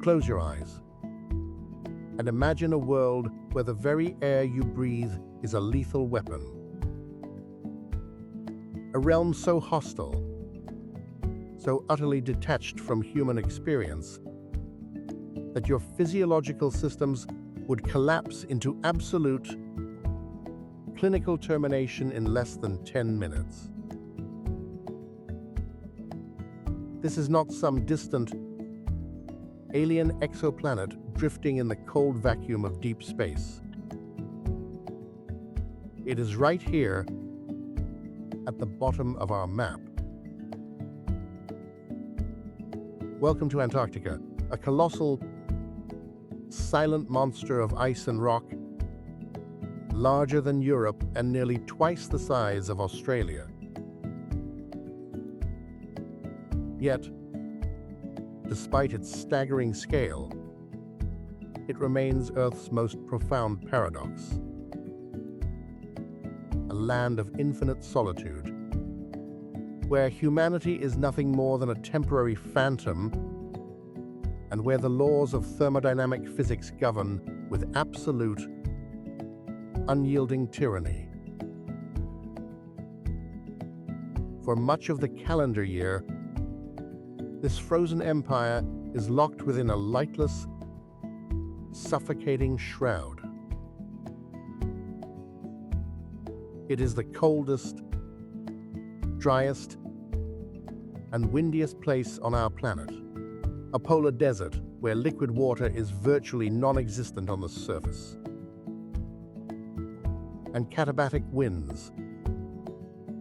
Close your eyes and imagine a world where the very air you breathe is a lethal weapon. A realm so hostile, so utterly detached from human experience, that your physiological systems would collapse into absolute clinical termination in less than 10 minutes. This is not some distant alien exoplanet drifting in the cold vacuum of deep space. It is right here at the bottom of our map. Welcome to Antarctica, a colossal, silent monster of ice and rock, larger than Europe and nearly twice the size of Australia. Yet, despite its staggering scale, it remains Earth's most profound paradox. A land of infinite solitude, where humanity is nothing more than a temporary phantom, and where the laws of thermodynamic physics govern with absolute, unyielding tyranny. For much of the calendar year, this frozen empire is locked within a lightless, suffocating shroud. It is the coldest, driest, and windiest place on our planet, a polar desert where liquid water is virtually non-existent on the surface. And katabatic winds,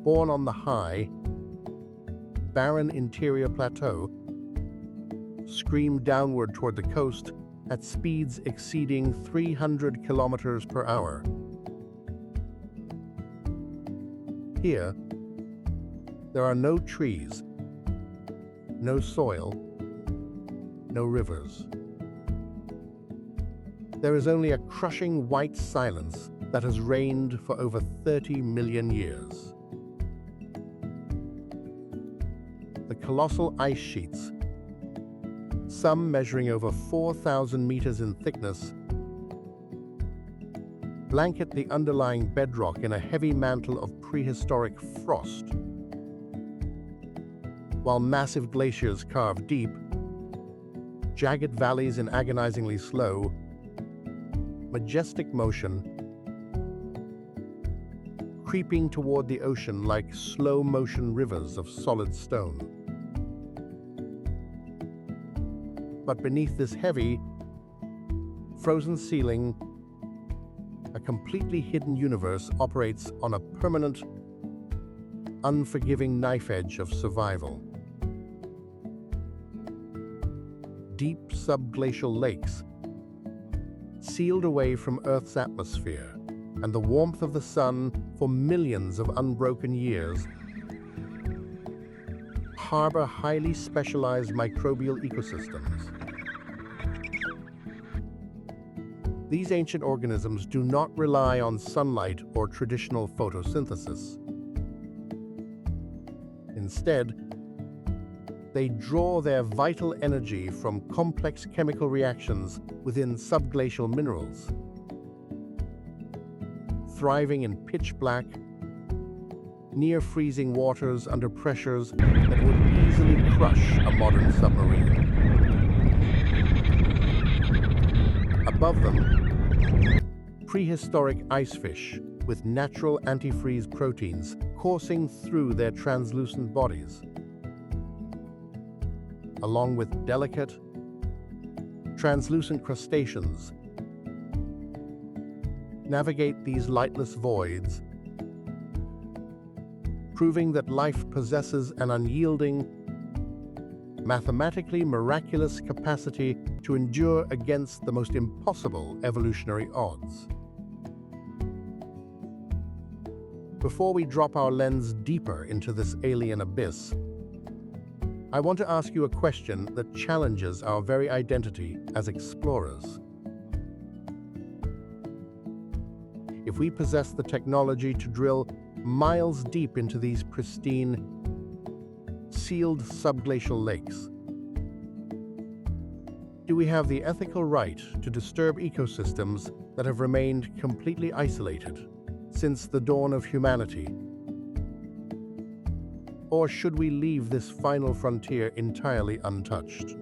born on the high, barren interior plateau, scream downward toward the coast at speeds exceeding 300 kilometers per hour. Here, there are no trees, no soil, no rivers. There is only a crushing white silence that has reigned for over 30 million years. The colossal ice sheets, some measuring over 4,000 meters in thickness, blanket the underlying bedrock in a heavy mantle of prehistoric frost, while massive glaciers carve deep, jagged valleys in agonizingly slow, majestic motion, creeping toward the ocean like slow-motion rivers of solid stone. But beneath this heavy, frozen ceiling, a completely hidden universe operates on a permanent, unforgiving knife edge of survival. Deep subglacial lakes, sealed away from Earth's atmosphere and the warmth of the sun for millions of unbroken years, harbor highly specialized microbial ecosystems. These ancient organisms do not rely on sunlight or traditional photosynthesis. Instead, they draw their vital energy from complex chemical reactions within subglacial minerals, thriving in pitch-black, near-freezing waters under pressures that would easily crush a modern submarine. Above them, prehistoric icefish with natural antifreeze proteins coursing through their translucent bodies, along with delicate, translucent crustaceans, navigate these lightless voids, proving that life possesses an unyielding, mathematically miraculous capacity to endure against the most impossible evolutionary odds. Before we drop our lens deeper into this alien abyss, I want to ask you a question that challenges our very identity as explorers. If we possess the technology to drill miles deep into these pristine, sealed subglacial lakes, Do we have the ethical right to disturb ecosystems that have remained completely isolated since the dawn of humanity? Or should we leave this final frontier entirely untouched?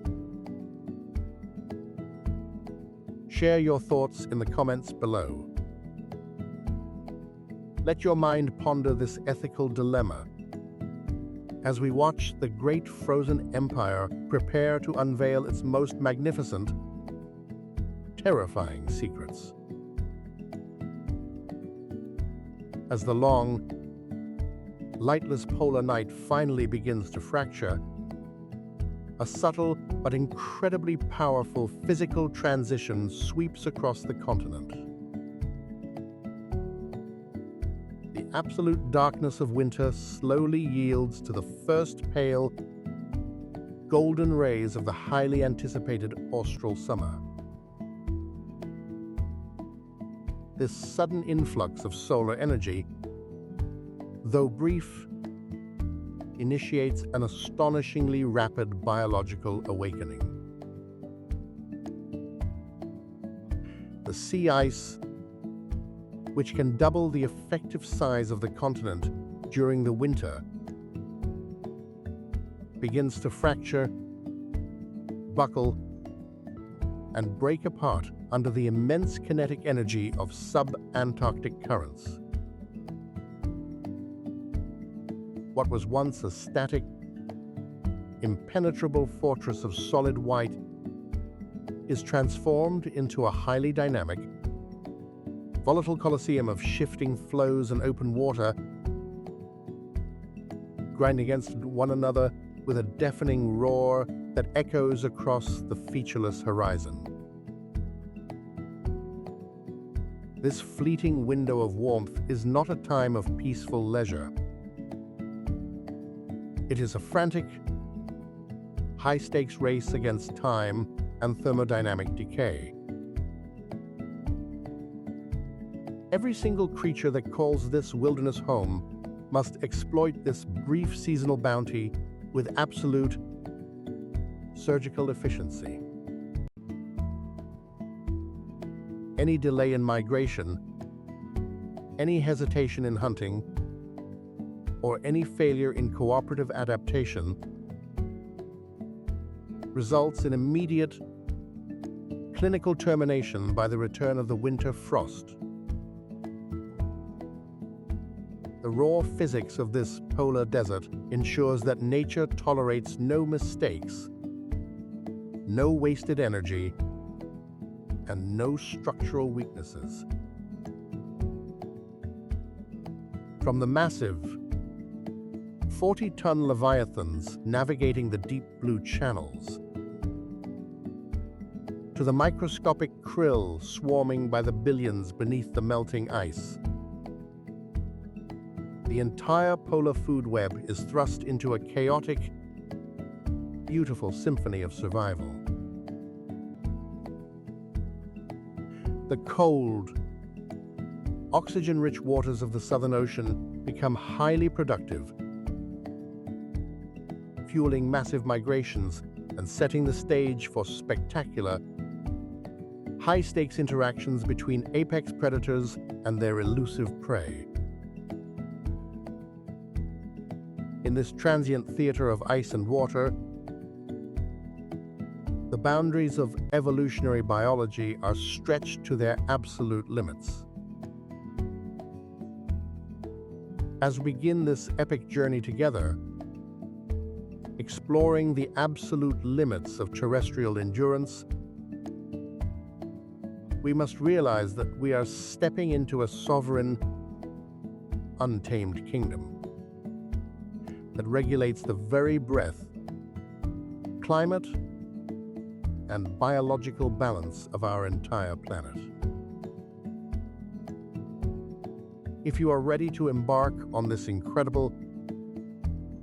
Share your thoughts in the comments below. Let your mind ponder this ethical dilemma as we watch the great frozen empire prepare to unveil its most magnificent, terrifying secrets. As the long, lightless polar night finally begins to fracture, a subtle but incredibly powerful physical transition sweeps across the continent. The absolute darkness of winter slowly yields to the first pale, golden rays of the highly anticipated austral summer. This sudden influx of solar energy, though brief, initiates an astonishingly rapid biological awakening. The sea ice, which can double the effective size of the continent during the winter, begins to fracture, buckle, and break apart under the immense kinetic energy of sub-Antarctic currents. What was once a static, impenetrable fortress of solid white is transformed into a highly dynamic, volatile coliseum of shifting flows and open water, grinding against one another with a deafening roar that echoes across the featureless horizon. This fleeting window of warmth is not a time of peaceful leisure. It is a frantic, high-stakes race against time and thermodynamic decay. Every single creature that calls this wilderness home must exploit this brief seasonal bounty with absolute, surgical efficiency. Any delay in migration, any hesitation in hunting, or any failure in cooperative adaptation results in immediate, clinical termination by the return of the winter frost. The raw physics of this polar desert ensures that nature tolerates no mistakes, no wasted energy, and no structural weaknesses. From the massive 40-ton leviathans navigating the deep blue channels, to the microscopic krill swarming by the billions beneath the melting ice, the entire polar food web is thrust into a chaotic, beautiful symphony of survival. The cold, oxygen-rich waters of the Southern Ocean become highly productive, fueling massive migrations and setting the stage for spectacular, high-stakes interactions between apex predators and their elusive prey. In this transient theater of ice and water, the boundaries of evolutionary biology are stretched to their absolute limits. As we begin this epic journey together, exploring the absolute limits of terrestrial endurance, we must realize that we are stepping into a sovereign, untamed kingdom that regulates the very breath, climate, and biological balance of our entire planet. If you are ready to embark on this incredible,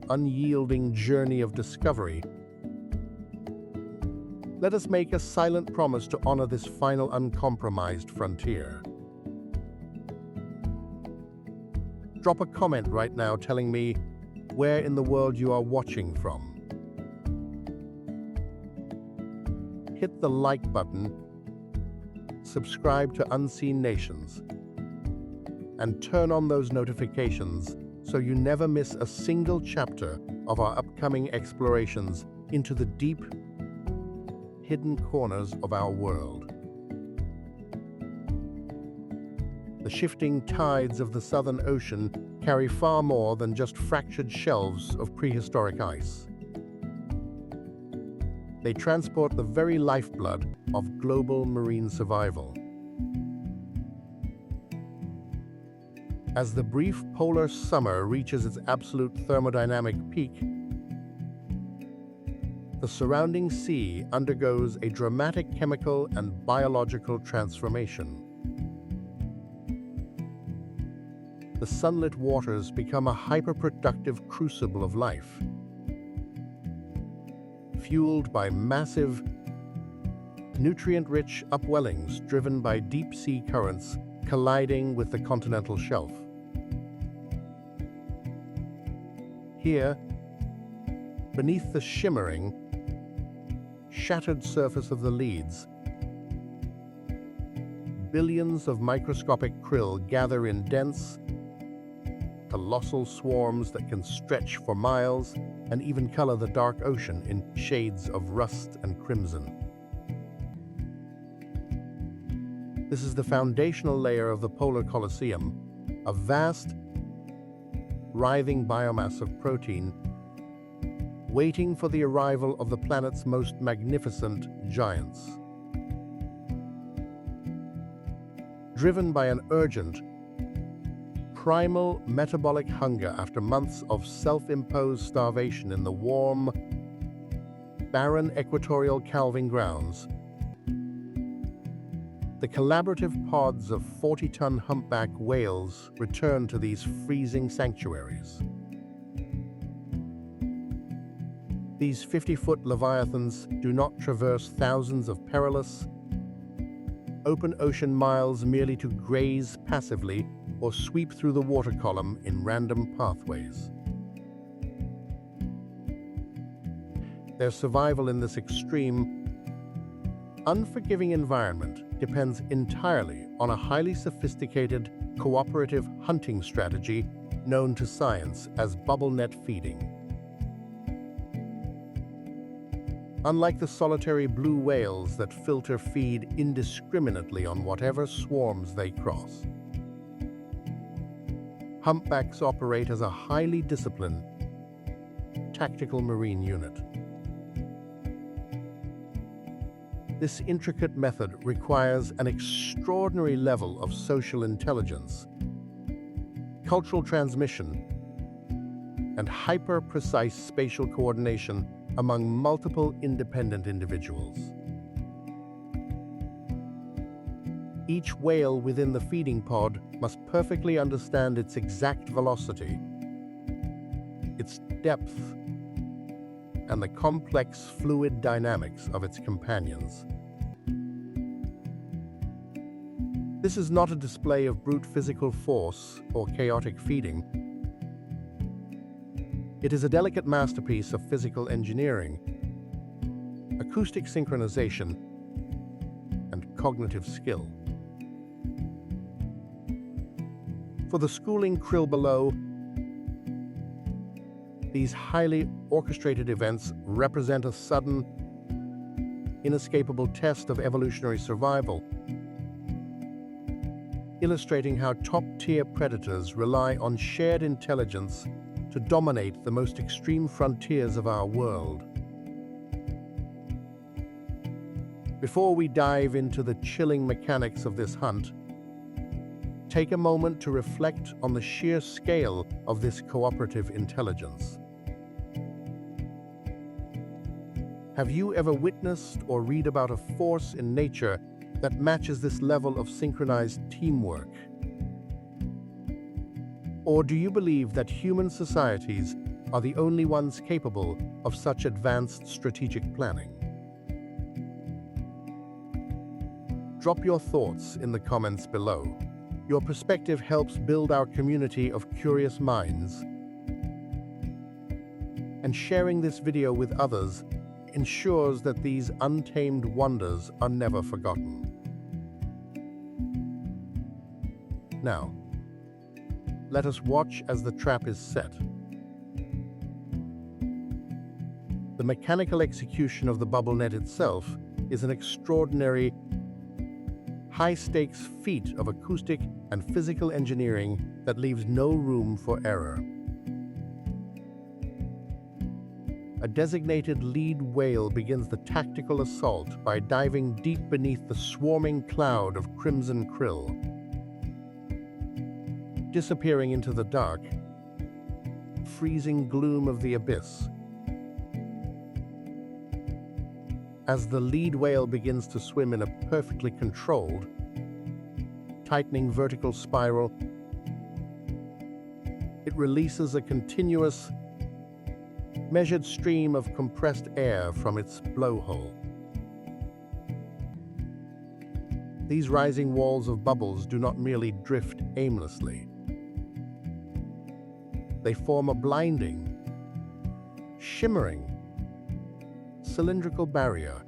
unyielding journey of discovery, let us make a silent promise to honor this final uncompromised frontier. Drop a comment right now telling me where in the world you are watching from. hit the like button, subscribe to Unseen Nations, and turn on those notifications so you never miss a single chapter of our upcoming explorations into the deep, hidden corners of our world. The shifting tides of the Southern Ocean carry far more than just fractured shelves of prehistoric ice. They transport the very lifeblood of global marine survival. As the brief polar summer reaches its absolute thermodynamic peak, the surrounding sea undergoes a dramatic chemical and biological transformation. The sunlit waters become a hyper-productive crucible of life, fueled by massive, nutrient-rich upwellings driven by deep-sea currents colliding with the continental shelf. Here, beneath the shimmering, shattered surface of the leads, billions of microscopic krill gather in dense, colossal swarms that can stretch for miles and even color the dark ocean in shades of rust and crimson. This is the foundational layer of the polar Colosseum, a vast, writhing biomass of protein, waiting for the arrival of the planet's most magnificent giants. Driven by an urgent, primal metabolic hunger after months of self-imposed starvation in the warm, barren equatorial calving grounds, the collaborative pods of 40-ton humpback whales return to these freezing sanctuaries. These 50-foot leviathans do not traverse thousands of perilous, open ocean miles merely to graze passively or sweep through the water column in random pathways. Their survival in this extreme, unforgiving environment depends entirely on a highly sophisticated, cooperative hunting strategy known to science as bubble net feeding. Unlike the solitary blue whales that filter feed indiscriminately on whatever swarms they cross, humpbacks operate as a highly disciplined, tactical marine unit. This intricate method requires an extraordinary level of social intelligence, cultural transmission, and hyper-precise spatial coordination among multiple independent individuals. Each whale within the feeding pod must perfectly understand its exact velocity, its depth, and the complex fluid dynamics of its companions. This is not a display of brute physical force or chaotic feeding. It is a delicate masterpiece of physical engineering, acoustic synchronization, and cognitive skill. For the schooling krill below, these highly orchestrated events represent a sudden, inescapable test of evolutionary survival, illustrating how top-tier predators rely on shared intelligence to dominate the most extreme frontiers of our world. Before we dive into the chilling mechanics of this hunt, take a moment to reflect on the sheer scale of this cooperative intelligence. Have you ever witnessed or read about a force in nature that matches this level of synchronized teamwork? Or do you believe that human societies are the only ones capable of such advanced strategic planning? Drop your thoughts in the comments below. Your perspective helps build our community of curious minds, and sharing this video with others ensures that these untamed wonders are never forgotten. Now, let us watch as the trap is set. The mechanical execution of the bubble net itself is an extraordinary, high-stakes feat of acoustic and physical engineering that leaves no room for error. A designated lead whale begins the tactical assault by diving deep beneath the swarming cloud of crimson krill, disappearing into the dark, freezing gloom of the abyss. As the lead whale begins to swim in a perfectly controlled, tightening vertical spiral, it releases a continuous, measured stream of compressed air from its blowhole. These rising walls of bubbles do not merely drift aimlessly. They form a blinding, shimmering, cylindrical barrier,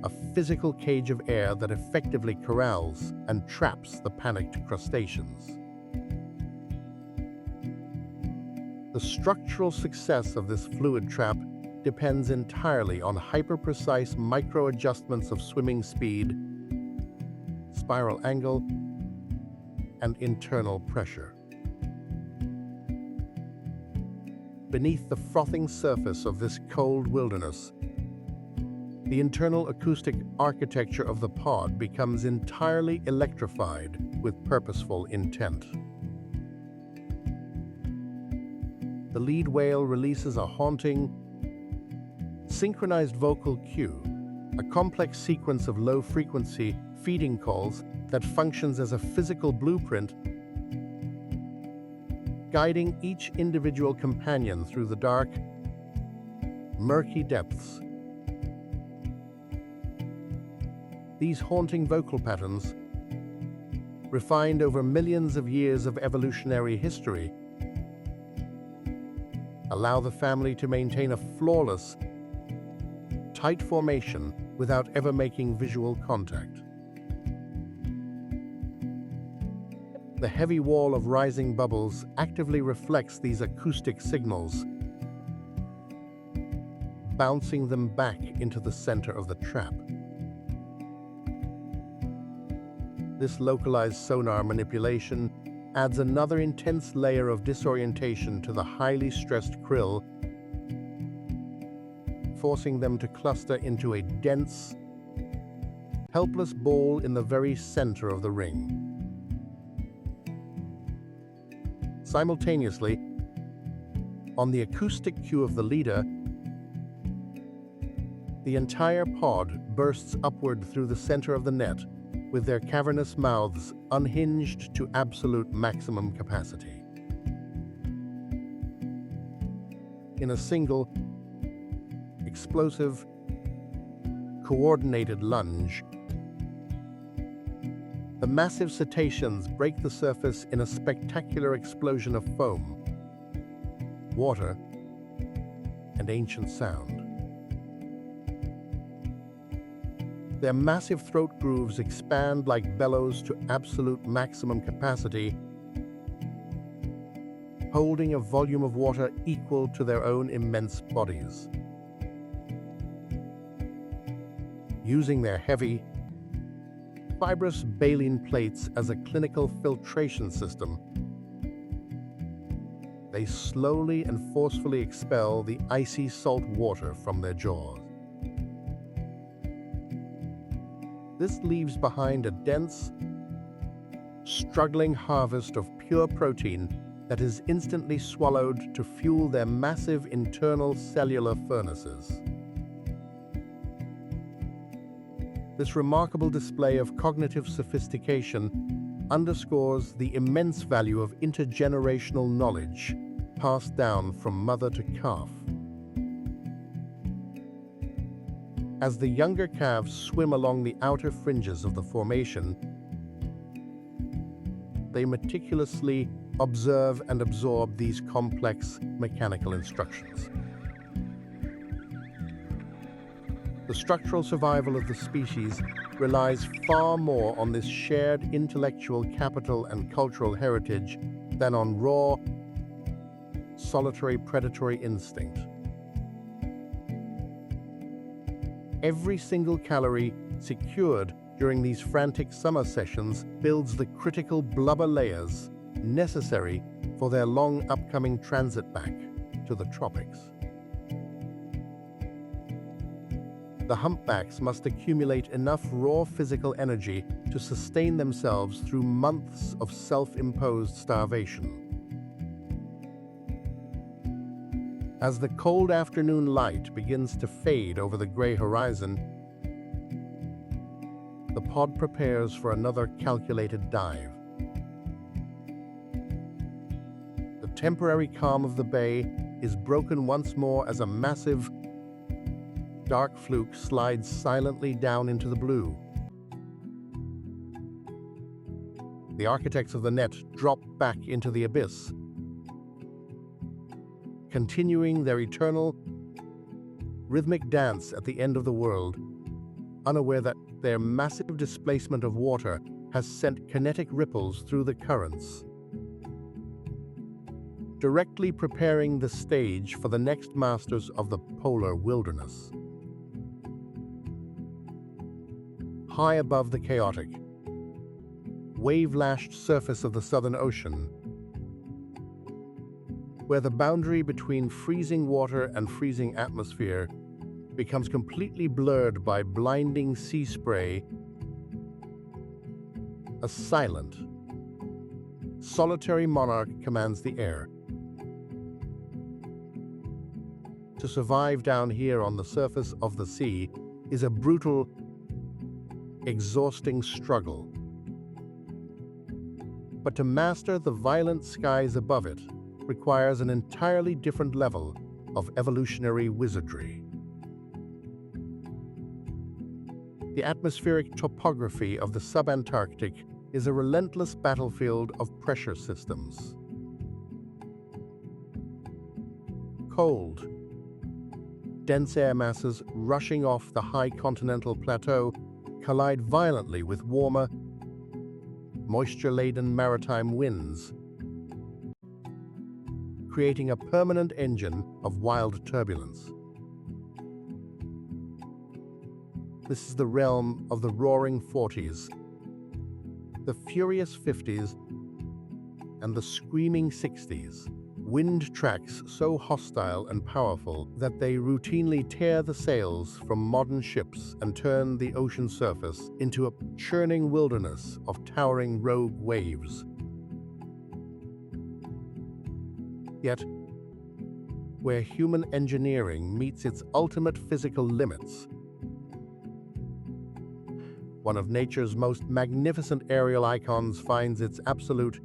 a physical cage of air that effectively corrals and traps the panicked crustaceans. The structural success of this fluid trap depends entirely on hyper-precise micro-adjustments of swimming speed, spiral angle, and internal pressure. Beneath the frothing surface of this cold wilderness, the internal acoustic architecture of the pod becomes entirely electrified with purposeful intent. The lead whale releases a haunting, synchronized vocal cue, a complex sequence of low-frequency feeding calls that functions as a physical blueprint, guiding each individual companion through the dark, murky depths. These haunting vocal patterns, refined over millions of years of evolutionary history, allow the family to maintain a flawless, tight formation without ever making visual contact. The heavy wall of rising bubbles actively reflects these acoustic signals, bouncing them back into the center of the trap. This localized sonar manipulation adds another intense layer of disorientation to the highly stressed krill, forcing them to cluster into a dense, helpless ball in the very center of the ring. Simultaneously, on the acoustic cue of the leader, the entire pod bursts upward through the center of the net, with their cavernous mouths unhinged to absolute maximum capacity. In a single, explosive, coordinated lunge, the massive cetaceans break the surface in a spectacular explosion of foam, water, and ancient sound. Their massive throat grooves expand like bellows to absolute maximum capacity, holding a volume of water equal to their own immense bodies. Using their heavy, fibrous baleen plates as a clinical filtration system, they slowly and forcefully expel the icy salt water from their jaws. This leaves behind a dense, struggling harvest of pure protein that is instantly swallowed to fuel their massive internal cellular furnaces. This remarkable display of cognitive sophistication underscores the immense value of intergenerational knowledge passed down from mother to calf. As the younger calves swim along the outer fringes of the formation, they meticulously observe and absorb these complex mechanical instructions. The structural survival of the species relies far more on this shared intellectual capital and cultural heritage than on raw, solitary predatory instinct. Every single calorie secured during these frantic summer sessions builds the critical blubber layers necessary for their long upcoming transit back to the tropics. The humpbacks must accumulate enough raw physical energy to sustain themselves through months of self-imposed starvation. As the cold afternoon light begins to fade over the gray horizon, the pod prepares for another calculated dive. The temporary calm of the bay is broken once more as a massive, dark fluke slides silently down into the blue. The architects of the net drop back into the abyss, continuing their eternal, rhythmic dance at the end of the world, unaware that their massive displacement of water has sent kinetic ripples through the currents, directly preparing the stage for the next masters of the polar wilderness. High above the chaotic, wave-lashed surface of the Southern Ocean, where the boundary between freezing water and freezing atmosphere becomes completely blurred by blinding sea spray, a silent, solitary monarch commands the air. To survive down here on the surface of the sea is a brutal, exhausting struggle. But to master the violent skies above it requires an entirely different level of evolutionary wizardry. The atmospheric topography of the subantarctic is a relentless battlefield of pressure systems. Cold, dense air masses rushing off the high continental plateau collide violently with warmer, moisture-laden maritime winds, creating a permanent engine of wild turbulence. This is the realm of the roaring 40s, the furious 50s, and the screaming 60s. Wind tracks so hostile and powerful that they routinely tear the sails from modern ships and turn the ocean surface into a churning wilderness of towering rogue waves. Yet, where human engineering meets its ultimate physical limits, one of nature's most magnificent aerial icons finds its absolute,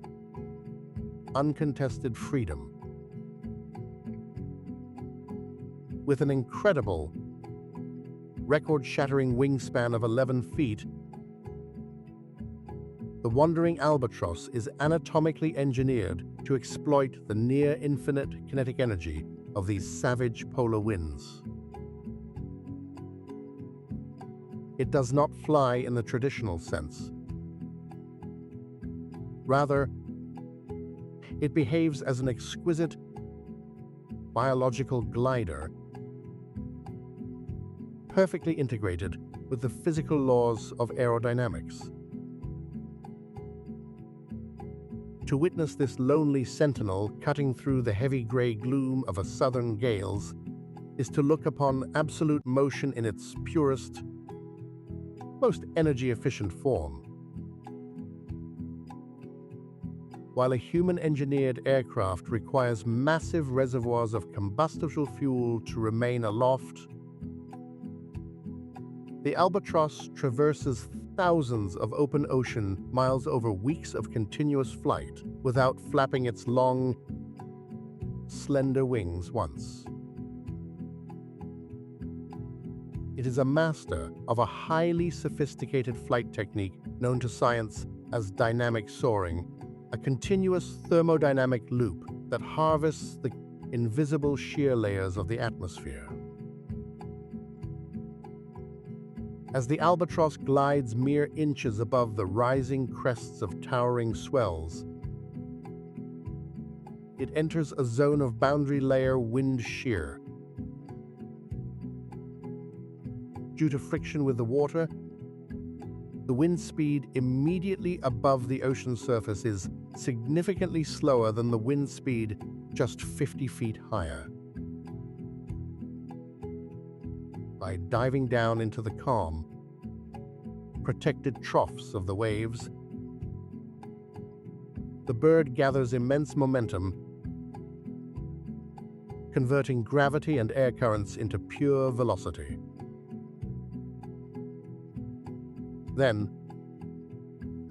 uncontested freedom. With an incredible, record-shattering wingspan of 11 feet, the wandering albatross is anatomically engineered to exploit the near-infinite kinetic energy of these savage polar winds. It does not fly in the traditional sense. Rather, it behaves as an exquisite biological glider, perfectly integrated with the physical laws of aerodynamics. To witness this lonely sentinel cutting through the heavy gray gloom of a southern gales is to look upon absolute motion in its purest, most energy-efficient form. While a human-engineered aircraft requires massive reservoirs of combustible fuel to remain aloft, the albatross traverses thousands of open ocean miles over weeks of continuous flight without flapping its long, slender wings once. It is a master of a highly sophisticated flight technique known to science as dynamic soaring, a continuous thermodynamic loop that harvests the invisible shear layers of the atmosphere. As the albatross glides mere inches above the rising crests of towering swells, it enters a zone of boundary layer wind shear. Due to friction with the water, the wind speed immediately above the ocean surface is significantly slower than the wind speed just 50 feet higher. By diving down into the calm, protected troughs of the waves, the bird gathers immense momentum, converting gravity and air currents into pure velocity. Then,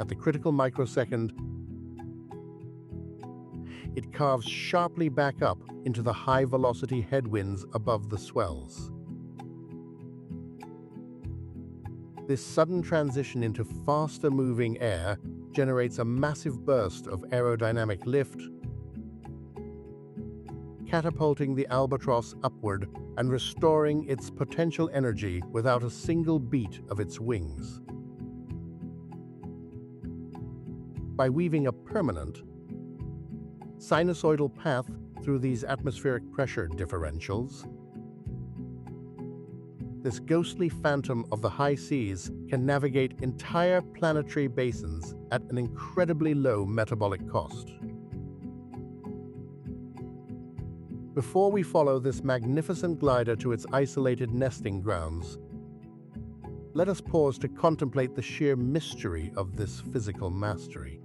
at the critical microsecond, it carves sharply back up into the high-velocity headwinds above the swells. This sudden transition into faster-moving air generates a massive burst of aerodynamic lift, catapulting the albatross upward and restoring its potential energy without a single beat of its wings. By weaving a permanent, sinusoidal path through these atmospheric pressure differentials, this ghostly phantom of the high seas can navigate entire planetary basins at an incredibly low metabolic cost. Before we follow this magnificent glider to its isolated nesting grounds, let us pause to contemplate the sheer mystery of this physical mastery.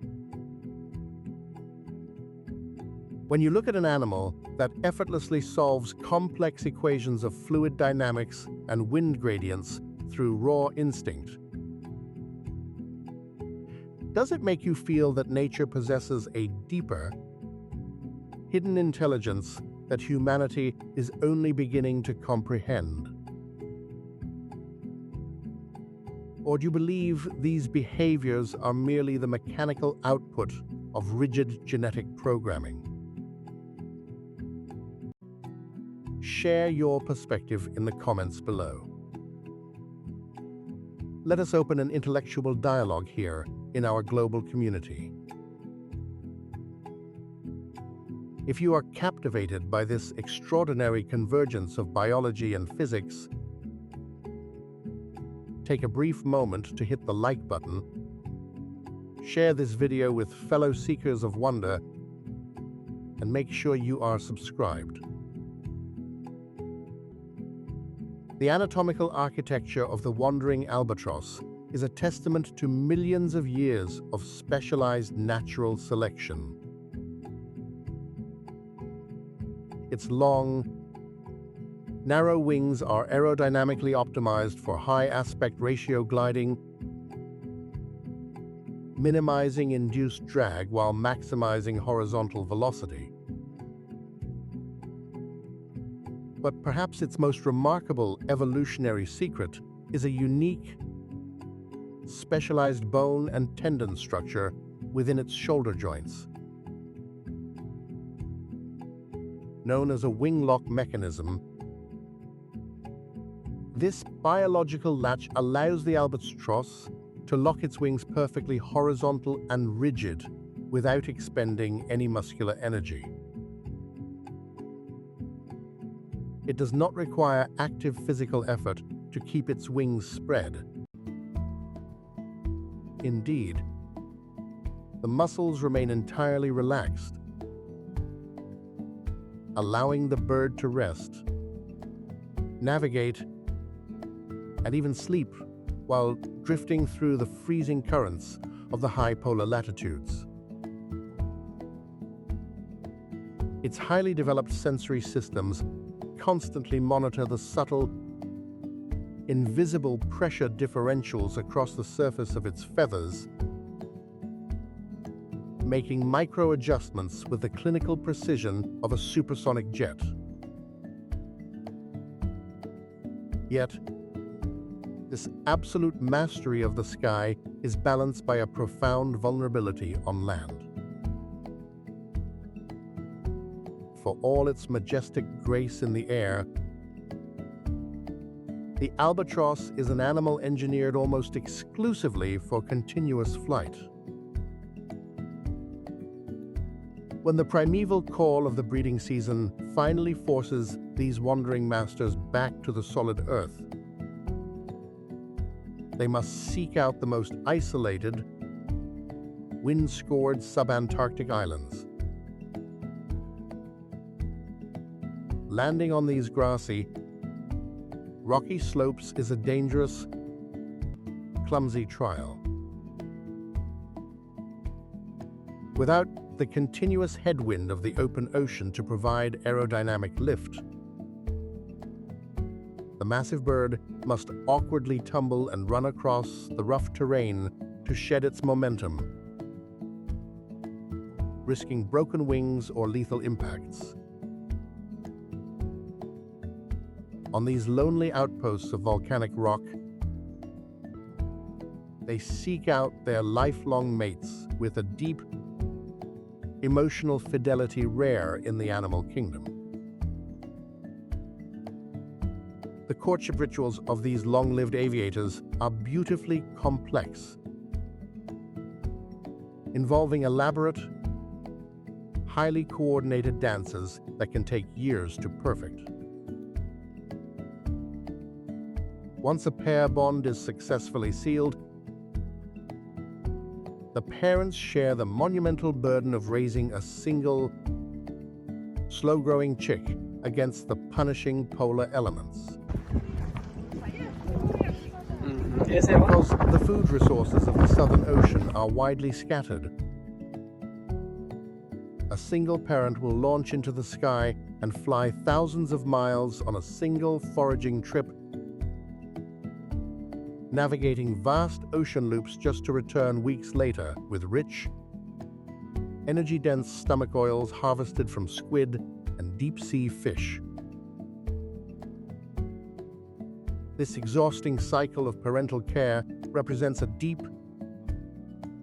When you look at an animal that effortlessly solves complex equations of fluid dynamics and wind gradients through raw instinct, does it make you feel that nature possesses a deeper, hidden intelligence that humanity is only beginning to comprehend? Or do you believe these behaviors are merely the mechanical output of rigid genetic programming? Share your perspective in the comments below. Let us open an intellectual dialogue here in our global community. If you are captivated by this extraordinary convergence of biology and physics, take a brief moment to hit the like button, share this video with fellow seekers of wonder, and make sure you are subscribed. The anatomical architecture of the wandering albatross is a testament to millions of years of specialized natural selection. Its long, narrow wings are aerodynamically optimized for high aspect ratio gliding, minimizing induced drag while maximizing horizontal velocity. But perhaps its most remarkable evolutionary secret is a unique, specialized bone and tendon structure within its shoulder joints. Known as a wing lock mechanism, this biological latch allows the albatross to lock its wings perfectly horizontal and rigid without expending any muscular energy. It does not require active physical effort to keep its wings spread. Indeed, the muscles remain entirely relaxed, allowing the bird to rest, navigate, and even sleep while drifting through the freezing currents of the high polar latitudes. Its highly developed sensory systems constantly monitor the subtle, invisible pressure differentials across the surface of its feathers, making micro-adjustments with the clinical precision of a supersonic jet. Yet, this absolute mastery of the sky is balanced by a profound vulnerability on land. For all its majestic grace in the air, The albatross is an animal engineered almost exclusively for continuous flight. When the primeval call of the breeding season finally forces these wandering masters back to the solid earth, they must seek out the most isolated, wind-scored subantarctic islands. Landing on these grassy, rocky slopes is a dangerous, clumsy trial. Without the continuous headwind of the open ocean to provide aerodynamic lift, the massive bird must awkwardly tumble and run across the rough terrain to shed its momentum, risking broken wings or lethal impacts. On these lonely outposts of volcanic rock, they seek out their lifelong mates with a deep, emotional fidelity rare in the animal kingdom. The courtship rituals of these long-lived aviators are beautifully complex, involving elaborate, highly coordinated dances that can take years to perfect. Once a pair bond is successfully sealed, the parents share the monumental burden of raising a single, slow-growing chick against the punishing polar elements. Because the food resources of the Southern Ocean are widely scattered, a single parent will launch into the sky and fly thousands of miles on a single foraging trip, navigating vast ocean loops just to return weeks later with rich, energy-dense stomach oils harvested from squid and deep-sea fish. This exhausting cycle of parental care represents a deep,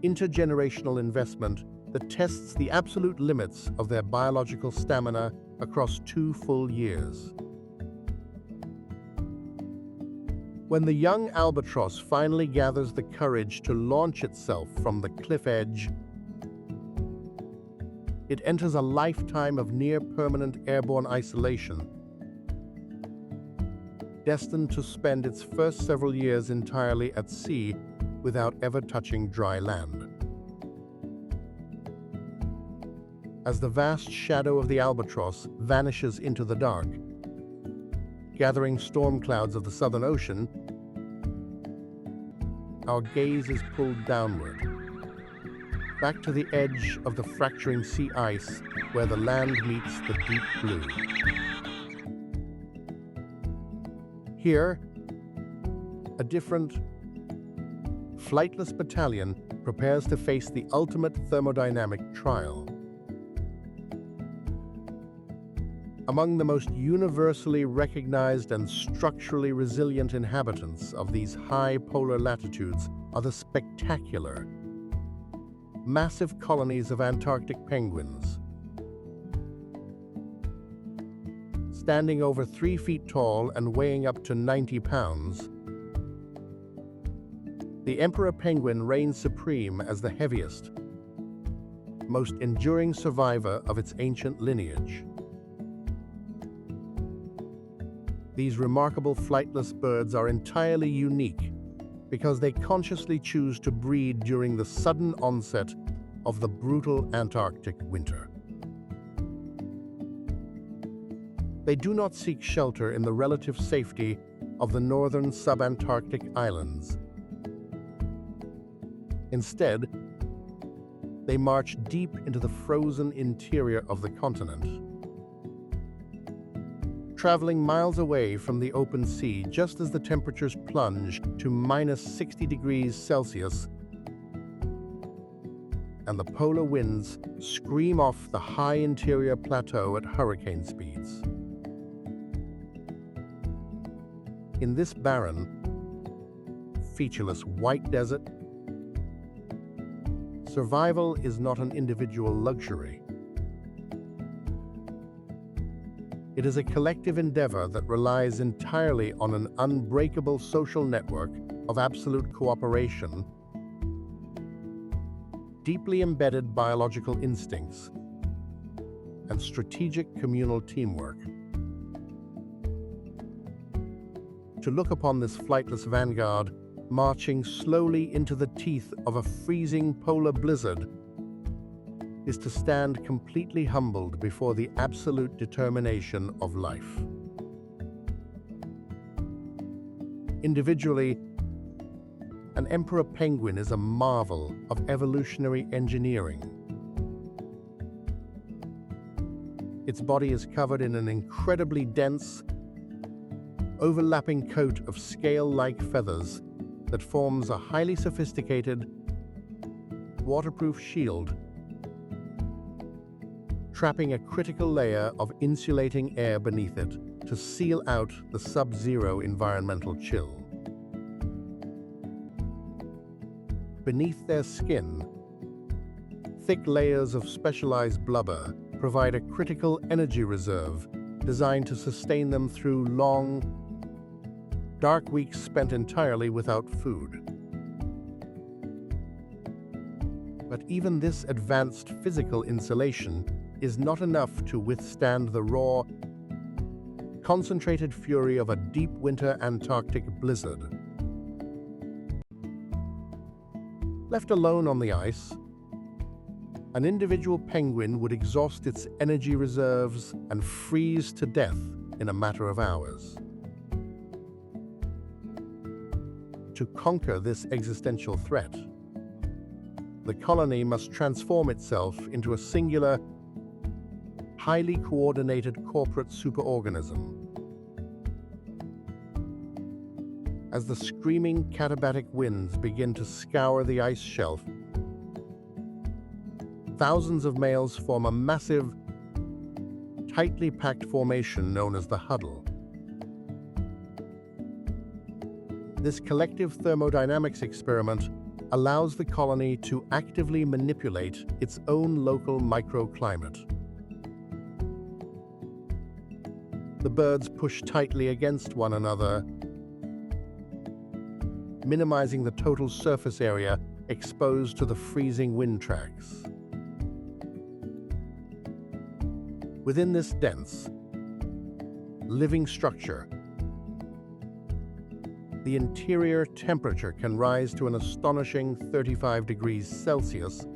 intergenerational investment that tests the absolute limits of their biological stamina across 2 full years. When the young albatross finally gathers the courage to launch itself from the cliff edge, it enters a lifetime of near-permanent airborne isolation, destined to spend its first several years entirely at sea without ever touching dry land. As the vast shadow of the albatross vanishes into the dark, gathering storm clouds of the Southern Ocean, our gaze is pulled downward, back to the edge of the fracturing sea ice where the land meets the deep blue. Here, a different, flightless battalion prepares to face the ultimate thermodynamic trial. Among the most universally recognized and structurally resilient inhabitants of these high polar latitudes are the spectacular, massive colonies of Antarctic penguins. Standing over 3 feet tall and weighing up to 90 pounds, the emperor penguin reigns supreme as the heaviest, most enduring survivor of its ancient lineage. These remarkable flightless birds are entirely unique because they consciously choose to breed during the sudden onset of the brutal Antarctic winter. They do not seek shelter in the relative safety of the northern subantarctic islands. Instead, they march deep into the frozen interior of the continent, traveling miles away from the open sea just as the temperatures plunge to -60 degrees Celsius and the polar winds scream off the high interior plateau at hurricane speeds. In this barren, featureless white desert, survival is not an individual luxury. It is a collective endeavor that relies entirely on an unbreakable social network of absolute cooperation, deeply embedded biological instincts, and strategic communal teamwork. To look upon this flightless vanguard marching slowly into the teeth of a freezing polar blizzard is to stand completely humbled before the absolute determination of life. Individually, an emperor penguin is a marvel of evolutionary engineering. Its body is covered in an incredibly dense, overlapping coat of scale-like feathers that forms a highly sophisticated, waterproof shield, trapping a critical layer of insulating air beneath it to seal out the sub-zero environmental chill. Beneath their skin, thick layers of specialized blubber provide a critical energy reserve designed to sustain them through long, dark weeks spent entirely without food. But even this advanced physical insulation is not enough to withstand the raw, concentrated fury of a deep winter Antarctic blizzard. Left alone on the ice, an individual penguin would exhaust its energy reserves and freeze to death in a matter of hours. To conquer this existential threat, the colony must transform itself into a singular, highly coordinated corporate superorganism. As the screaming katabatic winds begin to scour the ice shelf, thousands of males form a massive, tightly packed formation known as the huddle. This collective thermodynamics experiment allows the colony to actively manipulate its own local microclimate. The birds push tightly against one another, minimizing the total surface area exposed to the freezing wind tracks. Within this dense, living structure, the interior temperature can rise to an astonishing 35 degrees Celsius,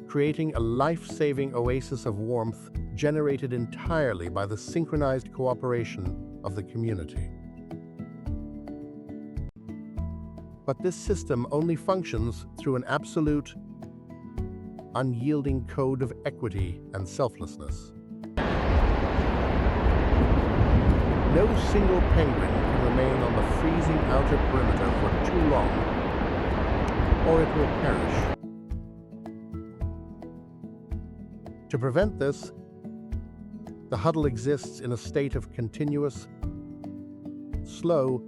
creating a life-saving oasis of warmth generated entirely by the synchronized cooperation of the community. But this system only functions through an absolute, unyielding code of equity and selflessness. No single penguin can remain on the freezing outer perimeter for too long, or it will perish. To prevent this, the huddle exists in a state of continuous, slow,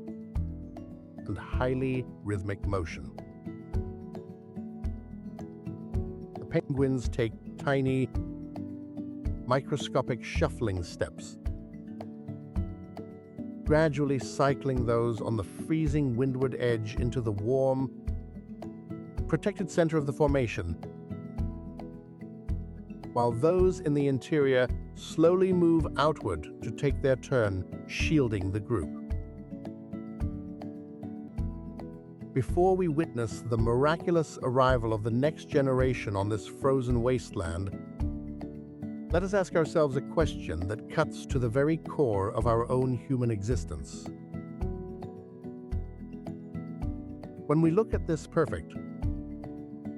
and highly rhythmic motion. The penguins take tiny, microscopic shuffling steps, gradually cycling those on the freezing windward edge into the warm, protected center of the formation, while those in the interior slowly move outward to take their turn shielding the group. Before we witness the miraculous arrival of the next generation on this frozen wasteland, let us ask ourselves a question that cuts to the very core of our own human existence. When we look at this perfect,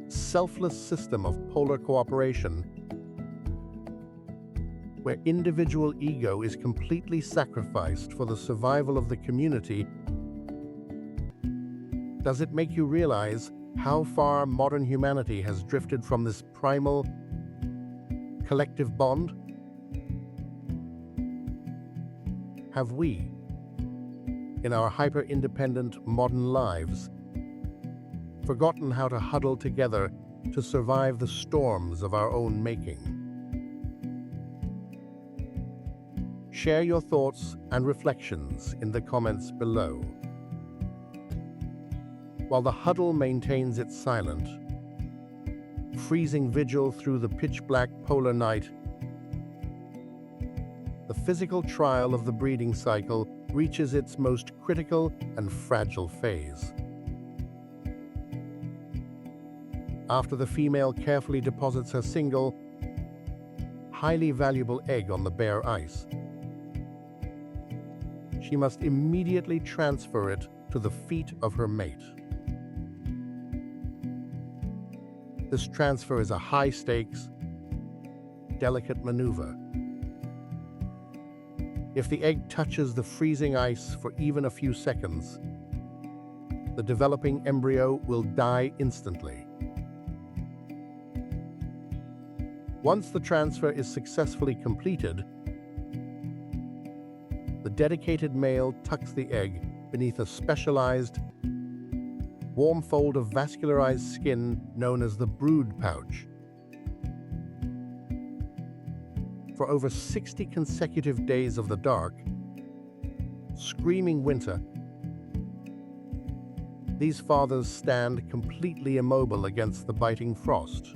selfless system of polar cooperation, where individual ego is completely sacrificed for the survival of the community, does it make you realize how far modern humanity has drifted from this primal, collective bond? Have we, in our hyper-independent modern lives, forgotten how to huddle together to survive the storms of our own making? Share your thoughts and reflections in the comments below. While the huddle maintains its silent, freezing vigil through the pitch-black polar night, the physical trial of the breeding cycle reaches its most critical and fragile phase. After the female carefully deposits her single, highly valuable egg on the bare ice, she must immediately transfer it to the feet of her mate. This transfer is a high-stakes, delicate maneuver. If the egg touches the freezing ice for even a few seconds, the developing embryo will die instantly. Once the transfer is successfully completed, the dedicated male tucks the egg beneath a specialized, warm fold of vascularized skin known as the brood pouch. For over 60 consecutive days of the dark, screaming winter, these fathers stand completely immobile against the biting frost,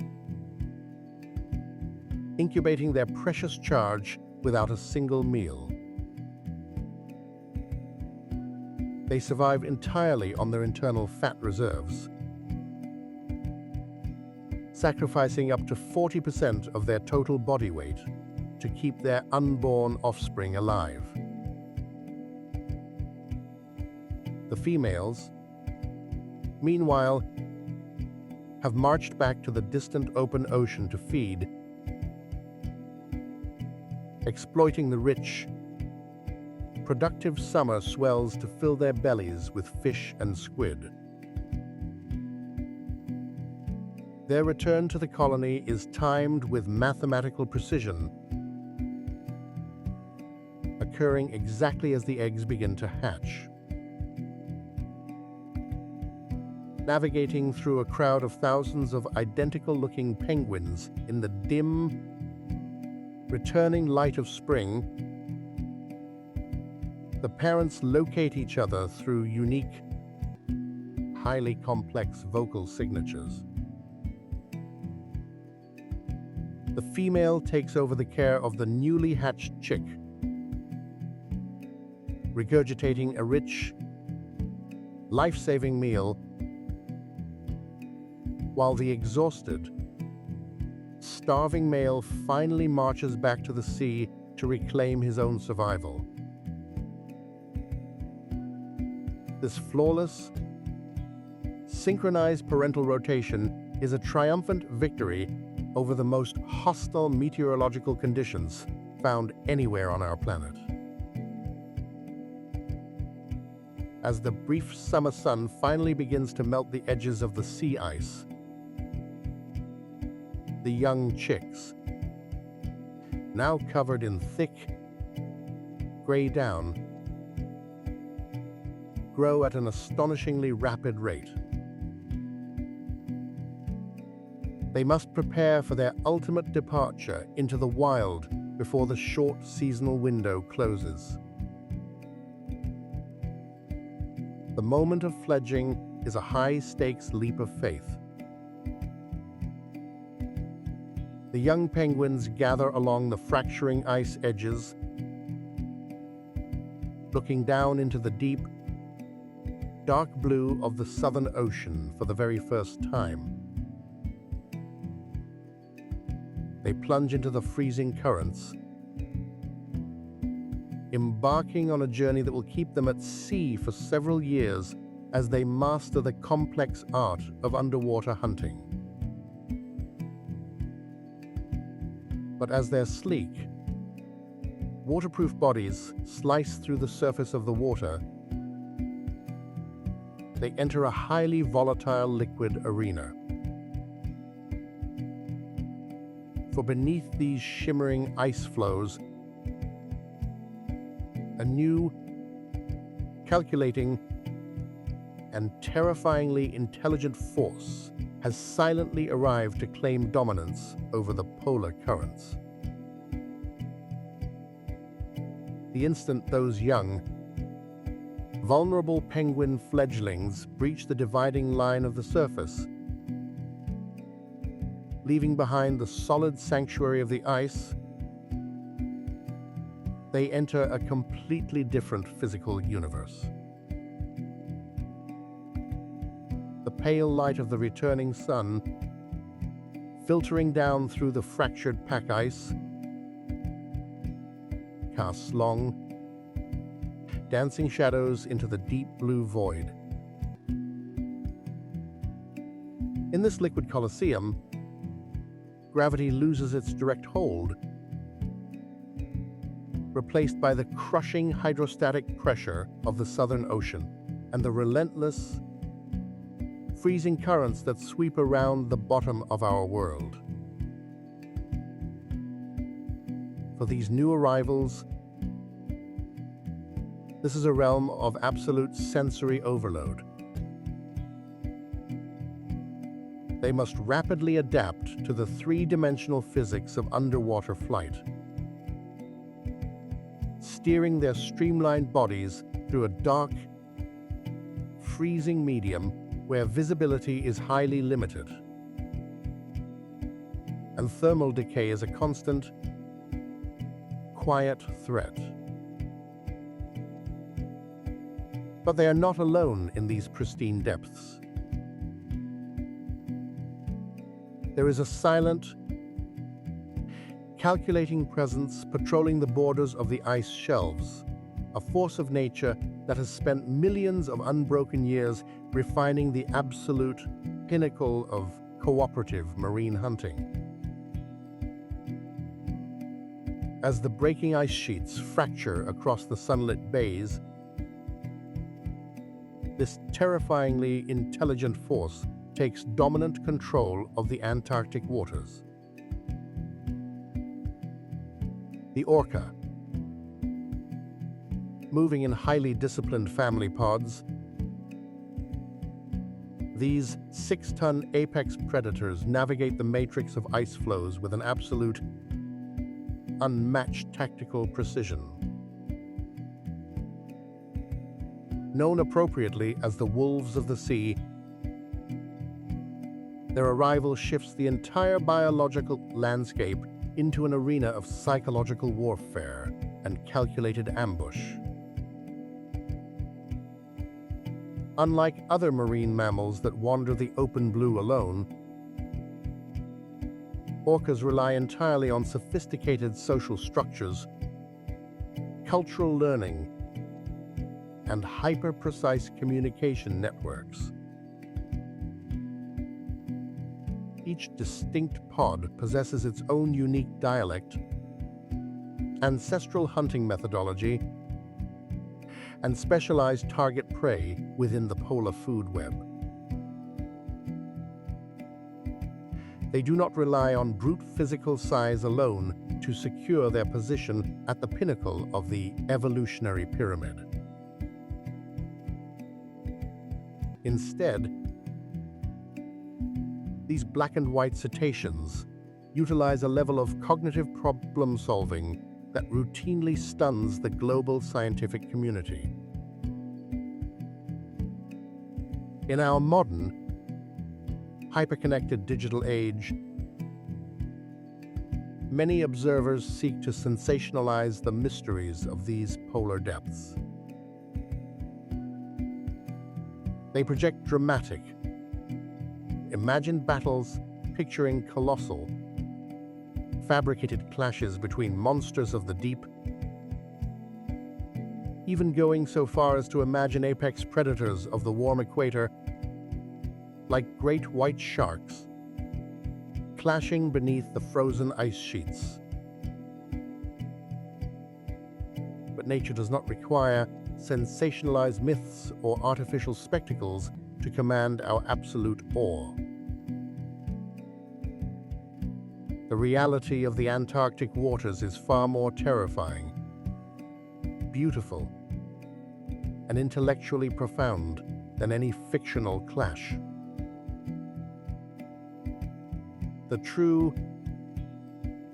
incubating their precious charge without a single meal. They survive entirely on their internal fat reserves, sacrificing up to 40% of their total body weight to keep their unborn offspring alive. The females, meanwhile, have marched back to the distant open ocean to feed, exploiting the rich, productive summer swells to fill their bellies with fish and squid. Their return to the colony is timed with mathematical precision, occurring exactly as the eggs begin to hatch. Navigating through a crowd of thousands of identical-looking penguins in the dim, returning light of spring, the parents locate each other through unique, highly complex vocal signatures. The female takes over the care of the newly hatched chick, regurgitating a rich, life-saving meal, while the exhausted, starving male finally marches back to the sea to reclaim his own survival. This flawless, synchronized parental rotation is a triumphant victory over the most hostile meteorological conditions found anywhere on our planet. As the brief summer sun finally begins to melt the edges of the sea ice, the young chicks, now covered in thick, gray down, grow at an astonishingly rapid rate. They must prepare for their ultimate departure into the wild before the short seasonal window closes. The moment of fledging is a high-stakes leap of faith. The young penguins gather along the fracturing ice edges, looking down into the deep, dark blue of the Southern Ocean for the very first time. They plunge into the freezing currents, embarking on a journey that will keep them at sea for several years as they master the complex art of underwater hunting. But as their sleek, waterproof bodies slice through the surface of the water, they enter a highly volatile liquid arena. For beneath these shimmering ice flows, a new, calculating, and terrifyingly intelligent force has silently arrived to claim dominance over the polar currents. The instant those young, vulnerable penguin fledglings breach the dividing line of the surface, leaving behind the solid sanctuary of the ice, they enter a completely different physical universe. The pale light of the returning sun, filtering down through the fractured pack ice, casts long, dancing shadows into the deep blue void. In this liquid coliseum, gravity loses its direct hold, replaced by the crushing hydrostatic pressure of the Southern Ocean and the relentless, freezing currents that sweep around the bottom of our world. For these new arrivals, this is a realm of absolute sensory overload. They must rapidly adapt to the three-dimensional physics of underwater flight, steering their streamlined bodies through a dark, freezing medium where visibility is highly limited, and thermal decay is a constant, quiet threat. But they are not alone in these pristine depths. There is a silent, calculating presence patrolling the borders of the ice shelves, a force of nature that has spent millions of unbroken years refining the absolute pinnacle of cooperative marine hunting. As the breaking ice sheets fracture across the sunlit bays, this terrifyingly intelligent force takes dominant control of the Antarctic waters. The orca, moving in highly disciplined family pods, these 6-ton apex predators navigate the matrix of ice flows with an absolute, unmatched tactical precision. Known appropriately as the wolves of the sea, their arrival shifts the entire biological landscape into an arena of psychological warfare and calculated ambush. Unlike other marine mammals that wander the open blue alone, orcas rely entirely on sophisticated social structures, cultural learning, and hyper-precise communication networks. Each distinct pod possesses its own unique dialect, ancestral hunting methodology, and specialized target prey within the polar food web. They do not rely on brute physical size alone to secure their position at the pinnacle of the evolutionary pyramid. Instead, these black and white cetaceans utilize a level of cognitive problem-solving that routinely stuns the global scientific community. In our modern, hyperconnected digital age, many observers seek to sensationalize the mysteries of these polar depths. They project dramatic, imagined battles picturing colossal, fabricated clashes between monsters of the deep, even going so far as to imagine apex predators of the warm equator, like great white sharks, clashing beneath the frozen ice sheets. But nature does not require sensationalized myths or artificial spectacles to command our absolute awe. The reality of the Antarctic waters is far more terrifying, beautiful, and intellectually profound than any fictional clash. The true,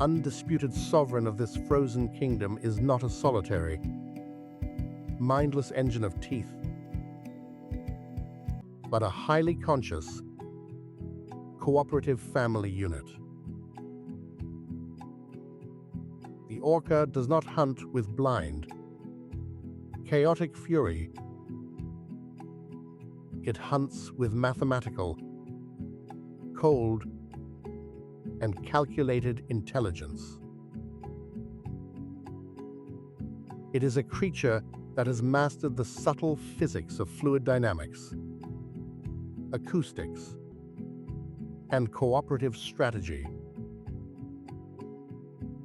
undisputed sovereign of this frozen kingdom is not a solitary, mindless engine of teeth, but a highly conscious, cooperative family unit. The orca does not hunt with blind, chaotic fury. It hunts with mathematical, cold, and calculated intelligence. It is a creature that has mastered the subtle physics of fluid dynamics, acoustics, and cooperative strategy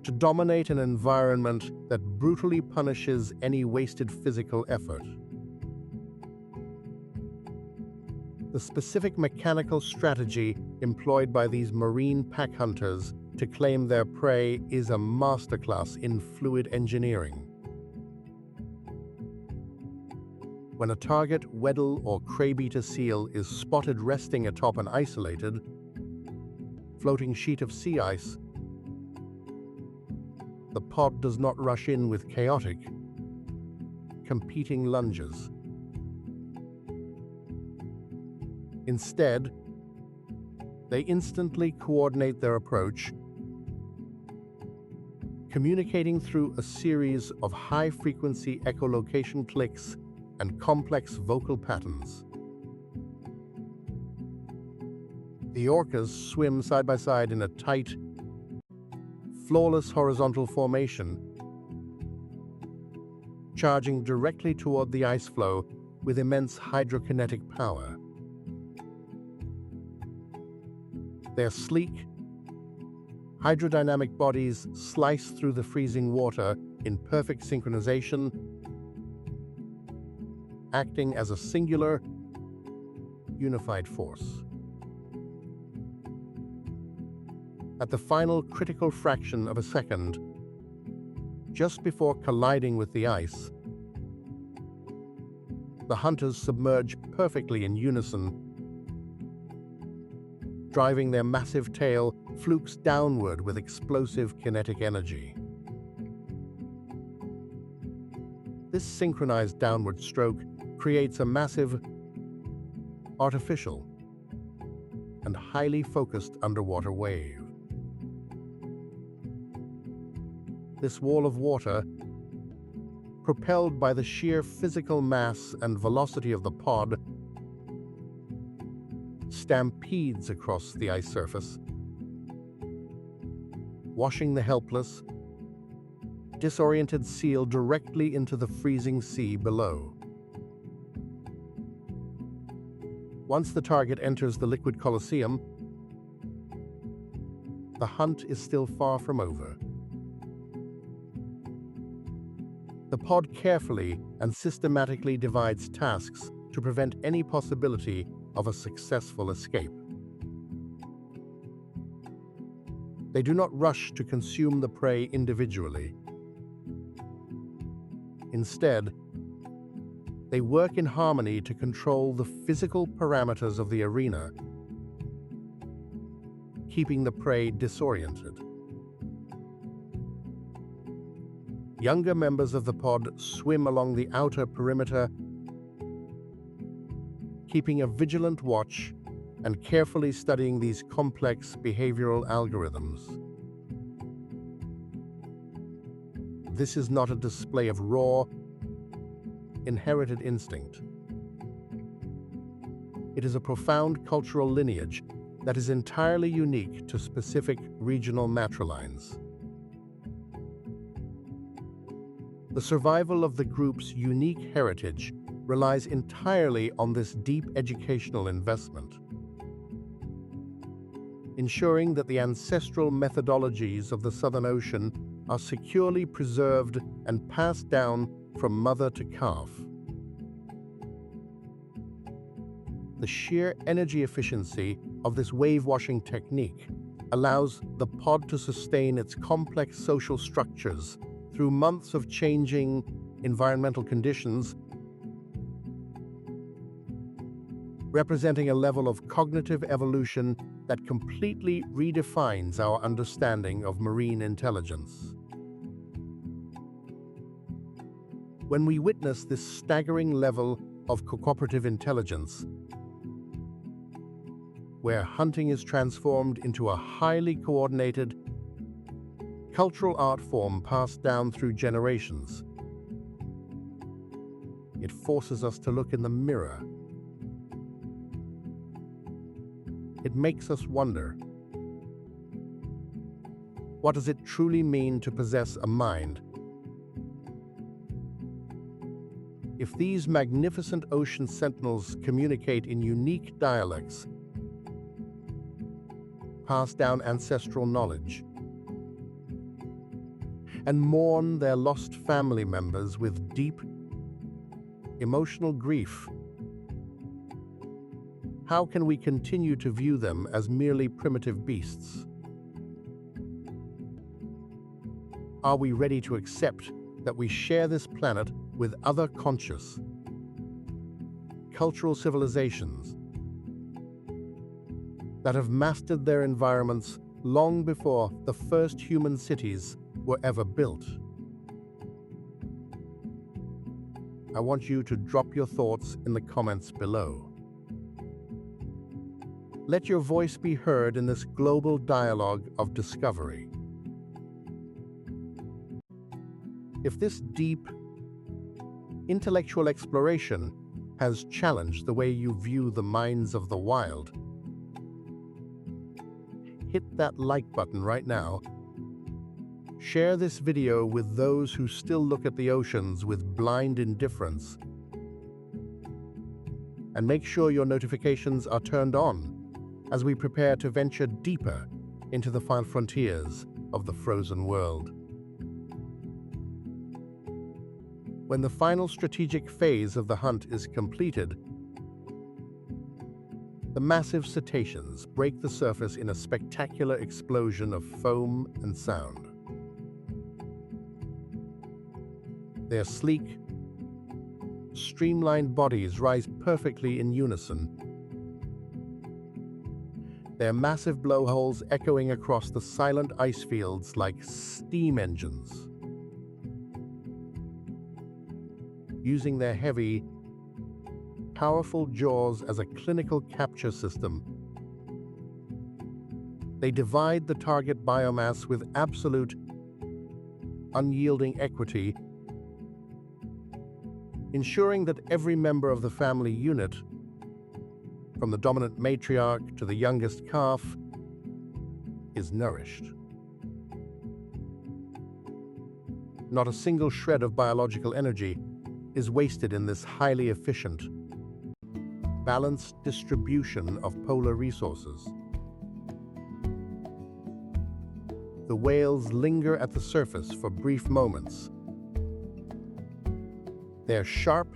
to dominate an environment that brutally punishes any wasted physical effort. The specific mechanical strategy employed by these marine pack hunters to claim their prey is a masterclass in fluid engineering. When a target Weddell or craybeater seal is spotted resting atop an isolated, floating sheet of sea ice, the pod does not rush in with chaotic, competing lunges. Instead, they instantly coordinate their approach, communicating through a series of high-frequency echolocation clicks and complex vocal patterns. The orcas swim side by side in a tight, flawless horizontal formation, charging directly toward the ice floe with immense hydrokinetic power. Their sleek, hydrodynamic bodies slice through the freezing water in perfect synchronization, acting as a singular, unified force. At the final critical fraction of a second, just before colliding with the ice, the hunters submerge perfectly in unison, driving their massive tail flukes downward with explosive kinetic energy. This synchronized downward stroke creates a massive, artificial, and highly focused underwater wave. This wall of water, propelled by the sheer physical mass and velocity of the pod, stampedes across the ice surface, washing the helpless, disoriented seal directly into the freezing sea below. Once the target enters the liquid coliseum, the hunt is still far from over. The pod carefully and systematically divides tasks to prevent any possibility of a successful escape. They do not rush to consume the prey individually. Instead, they work in harmony to control the physical parameters of the arena, keeping the prey disoriented. Younger members of the pod swim along the outer perimeter, keeping a vigilant watch and carefully studying these complex behavioral algorithms. This is not a display of raw, inherited instinct. It is a profound cultural lineage that is entirely unique to specific regional matrilines. The survival of the group's unique heritage relies entirely on this deep educational investment, ensuring that the ancestral methodologies of the Southern Ocean are securely preserved and passed down from mother to calf. The sheer energy efficiency of this wave-washing technique allows the pod to sustain its complex social structures through months of changing environmental conditions, representing a level of cognitive evolution that completely redefines our understanding of marine intelligence. When we witness this staggering level of cooperative intelligence, where hunting is transformed into a highly coordinated cultural art form passed down through generations, it forces us to look in the mirror. It makes us wonder, what does it truly mean to possess a mind? If these magnificent ocean sentinels communicate in unique dialects, pass down ancestral knowledge, and mourn their lost family members with deep, emotional grief, how can we continue to view them as merely primitive beasts? Are we ready to accept that we share this planet with other conscious, cultural civilizations that have mastered their environments long before the first human cities were ever built? I want you to drop your thoughts in the comments below. Let your voice be heard in this global dialogue of discovery. If this deep, intellectual exploration has challenged the way you view the minds of the wild, hit that like button right now. Share this video with those who still look at the oceans with blind indifference. And make sure your notifications are turned on as we prepare to venture deeper into the far frontiers of the frozen world. When the final strategic phase of the hunt is completed, the massive cetaceans break the surface in a spectacular explosion of foam and sound. Their sleek, streamlined bodies rise perfectly in unison, their massive blowholes echoing across the silent ice fields like steam engines. Using their heavy, powerful jaws as a clinical capture system, they divide the target biomass with absolute, unyielding equity, ensuring that every member of the family unit, from the dominant matriarch to the youngest calf, is nourished. Not a single shred of biological energy is wasted in this highly efficient, balanced distribution of polar resources. The whales linger at the surface for brief moments, their sharp,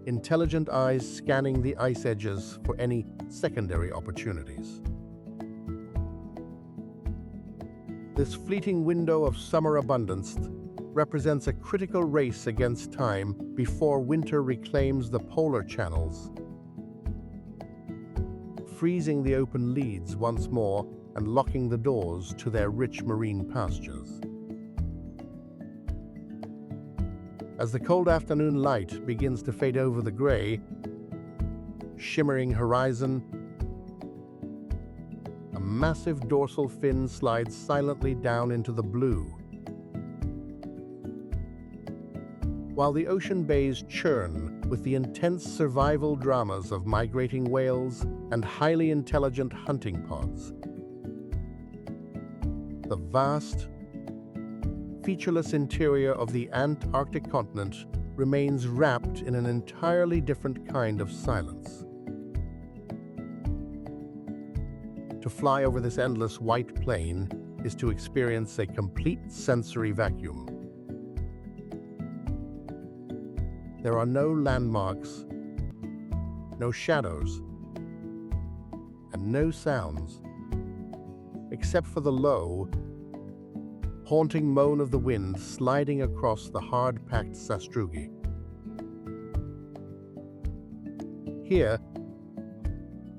intelligent eyes scanning the ice edges for any secondary opportunities. This fleeting window of summer abundance represents a critical race against time before winter reclaims the polar channels, freezing the open leads once more and locking the doors to their rich marine pastures. As the cold afternoon light begins to fade over the gray, shimmering horizon, a massive dorsal fin slides silently down into the blue. While the ocean bays churn with the intense survival dramas of migrating whales and highly intelligent hunting pods, the vast, featureless interior of the Antarctic continent remains wrapped in an entirely different kind of silence. To fly over this endless white plain is to experience a complete sensory vacuum. There are no landmarks, no shadows, and no sounds, except for the low, haunting moan of the wind sliding across the hard-packed sastrugi. Here,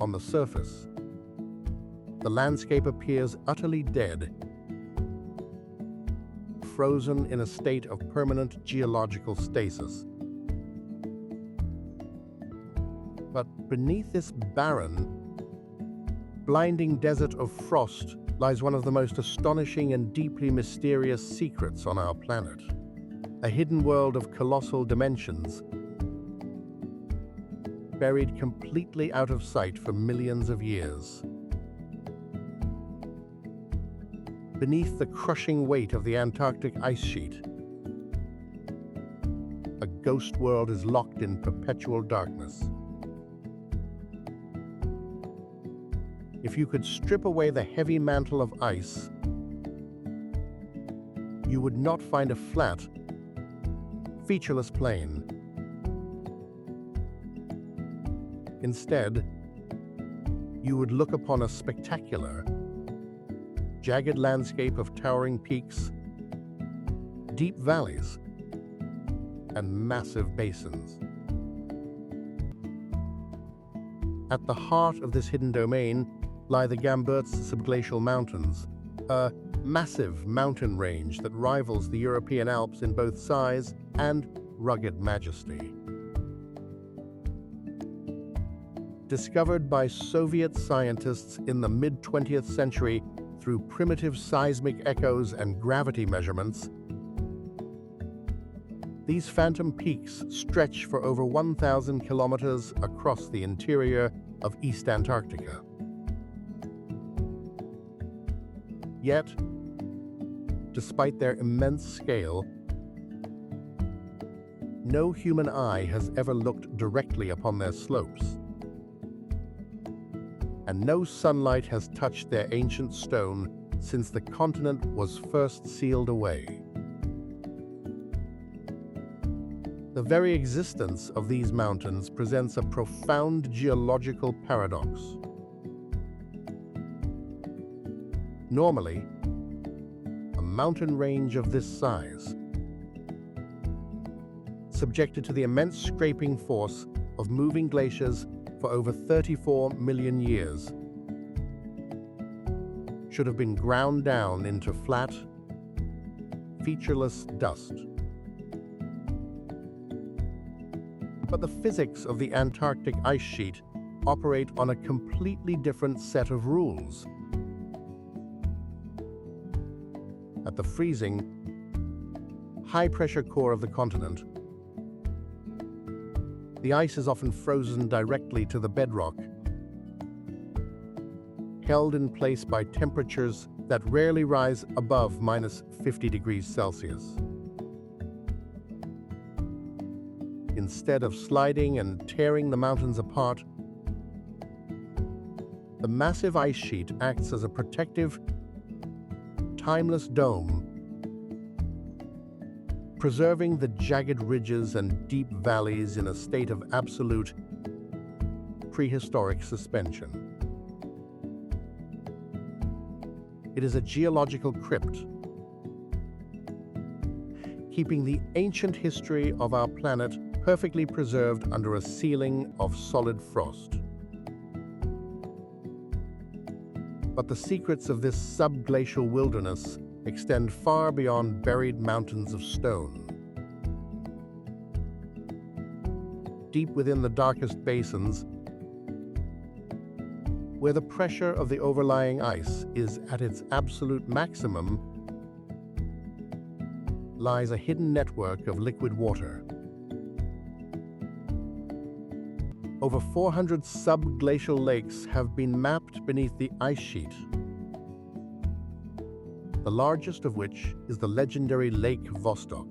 on the surface, the landscape appears utterly dead, frozen in a state of permanent geological stasis. But beneath this barren, blinding desert of frost lies one of the most astonishing and deeply mysterious secrets on our planet. A hidden world of colossal dimensions, buried completely out of sight for millions of years. Beneath the crushing weight of the Antarctic ice sheet, a ghost world is locked in perpetual darkness. If you could strip away the heavy mantle of ice, you would not find a flat, featureless plain. Instead, you would look upon a spectacular, jagged landscape of towering peaks, deep valleys, and massive basins. At the heart of this hidden domain lie the Gambert's subglacial mountains, a massive mountain range that rivals the European Alps in both size and rugged majesty. Discovered by Soviet scientists in the mid-20th century through primitive seismic echoes and gravity measurements, these phantom peaks stretch for over 1,000 kilometers across the interior of East Antarctica. Yet, despite their immense scale, no human eye has ever looked directly upon their slopes, and no sunlight has touched their ancient stone since the continent was first sealed away. The very existence of these mountains presents a profound geological paradox. Normally, a mountain range of this size, subjected to the immense scraping force of moving glaciers for over 34 million years, should have been ground down into flat, featureless dust. But the physics of the Antarctic ice sheet operate on a completely different set of rules. At the freezing, high-pressure core of the continent, the ice is often frozen directly to the bedrock, held in place by temperatures that rarely rise above -50 degrees Celsius. Instead of sliding and tearing the mountains apart, the massive ice sheet acts as a protective, timeless dome, preserving the jagged ridges and deep valleys in a state of absolute prehistoric suspension. It is a geological crypt, keeping the ancient history of our planet perfectly preserved under a ceiling of solid frost. But the secrets of this subglacial wilderness extend far beyond buried mountains of stone. Deep within the darkest basins, where the pressure of the overlying ice is at its absolute maximum, lies a hidden network of liquid water. Over 400 subglacial lakes have been mapped beneath the ice sheet, the largest of which is the legendary Lake Vostok.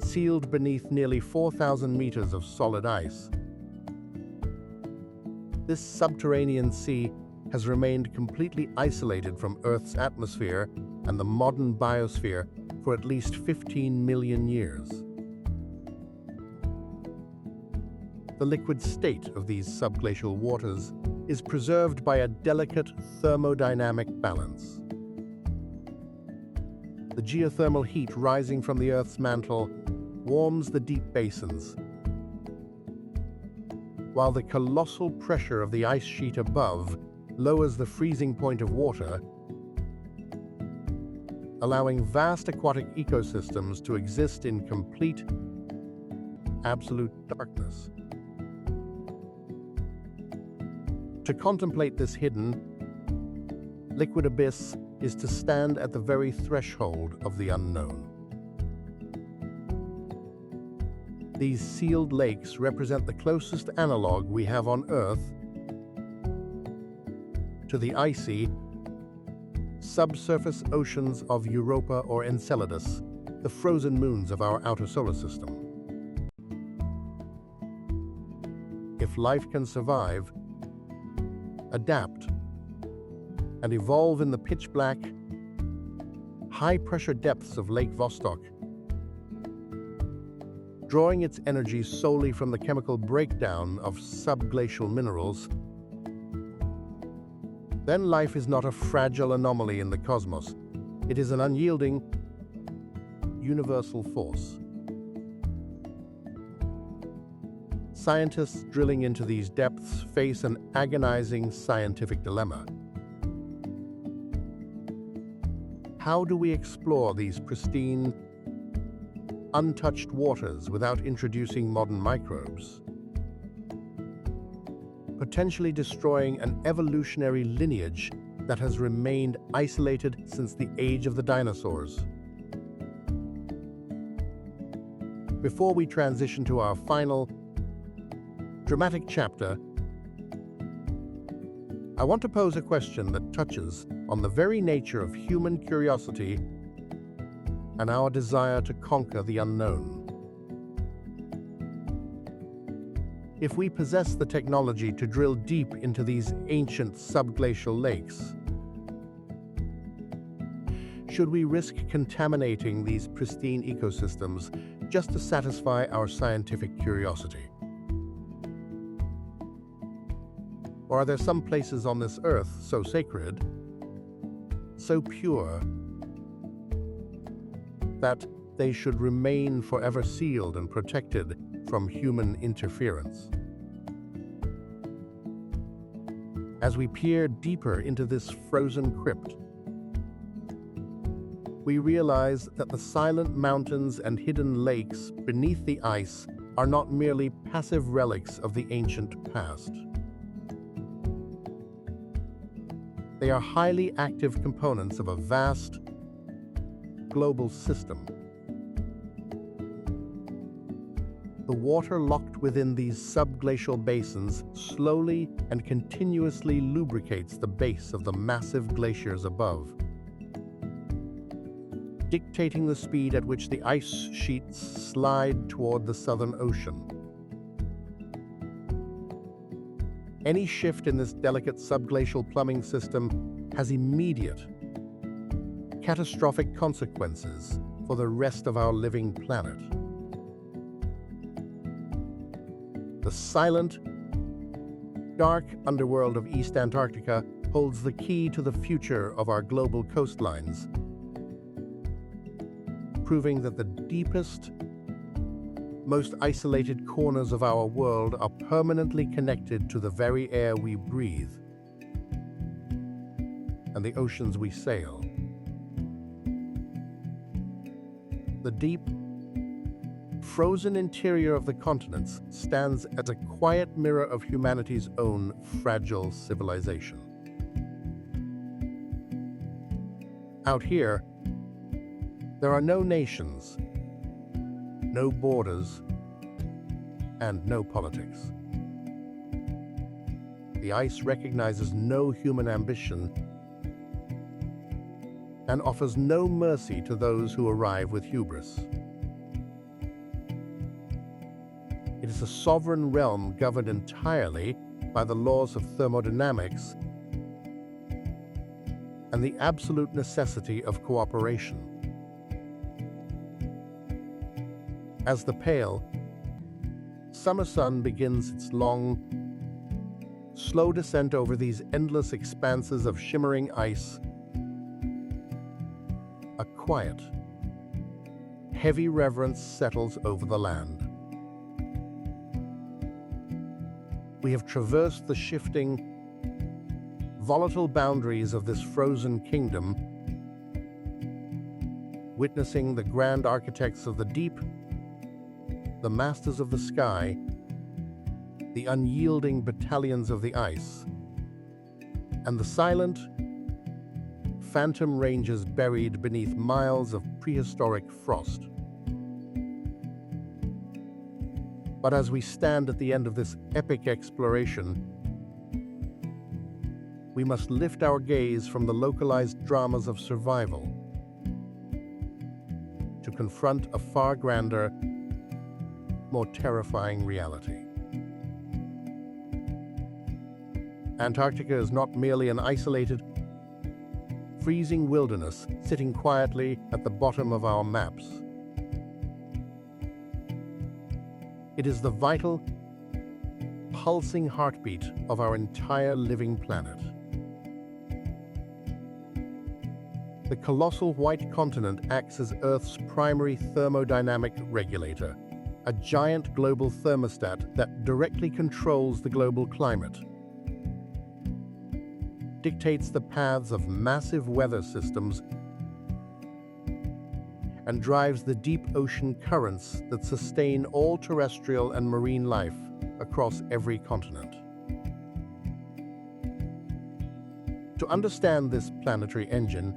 Sealed beneath nearly 4,000 meters of solid ice, this subterranean sea has remained completely isolated from Earth's atmosphere and the modern biosphere for at least 15 million years. The liquid state of these subglacial waters is preserved by a delicate thermodynamic balance. The geothermal heat rising from the Earth's mantle warms the deep basins, while the colossal pressure of the ice sheet above lowers the freezing point of water, allowing vast aquatic ecosystems to exist in complete, absolute darkness. To contemplate this hidden, liquid abyss is to stand at the very threshold of the unknown. These sealed lakes represent the closest analog we have on Earth to the icy, subsurface oceans of Europa or Enceladus, the frozen moons of our outer solar system. If life can survive, adapt, and evolve in the pitch-black, high-pressure depths of Lake Vostok, drawing its energy solely from the chemical breakdown of subglacial minerals, then life is not a fragile anomaly in the cosmos. It is an unyielding, universal force. Scientists drilling into these depths face an agonizing scientific dilemma. How do we explore these pristine, untouched waters without introducing modern microbes, potentially destroying an evolutionary lineage that has remained isolated since the age of the dinosaurs? Before we transition to our final, dramatic chapter, I want to pose a question that touches on the very nature of human curiosity and our desire to conquer the unknown. If we possess the technology to drill deep into these ancient subglacial lakes, should we risk contaminating these pristine ecosystems just to satisfy our scientific curiosity? Or are there some places on this earth so sacred, so pure, that they should remain forever sealed and protected from human interference? As we peer deeper into this frozen crypt, we realize that the silent mountains and hidden lakes beneath the ice are not merely passive relics of the ancient past. They are highly active components of a vast, global system. The water locked within these subglacial basins slowly and continuously lubricates the base of the massive glaciers above, dictating the speed at which the ice sheets slide toward the Southern Ocean. Any shift in this delicate subglacial plumbing system has immediate, catastrophic consequences for the rest of our living planet. The silent, dark underworld of East Antarctica holds the key to the future of our global coastlines, proving that the deepest, most isolated corners of our world are permanently connected to the very air we breathe and the oceans we sail. The deep, frozen interior of the continents stands as a quiet mirror of humanity's own fragile civilization. Out here, there are no nations, no borders, and no politics. The ice recognizes no human ambition and offers no mercy to those who arrive with hubris. It is a sovereign realm governed entirely by the laws of thermodynamics and the absolute necessity of cooperation. As the pale, summer sun begins its long, slow descent over these endless expanses of shimmering ice, a quiet, heavy reverence settles over the land. We have traversed the shifting, volatile boundaries of this frozen kingdom, witnessing the grand architects of the deep, the masters of the sky, the unyielding battalions of the ice, and the silent, phantom ranges buried beneath miles of prehistoric frost. But as we stand at the end of this epic exploration, we must lift our gaze from the localized dramas of survival to confront a far grander, more terrifying reality. Antarctica is not merely an isolated, freezing wilderness sitting quietly at the bottom of our maps. It is the vital, pulsing heartbeat of our entire living planet. The colossal white continent acts as Earth's primary thermodynamic regulator, a giant global thermostat that directly controls the global climate, dictates the paths of massive weather systems, and drives the deep ocean currents that sustain all terrestrial and marine life across every continent. To understand this planetary engine,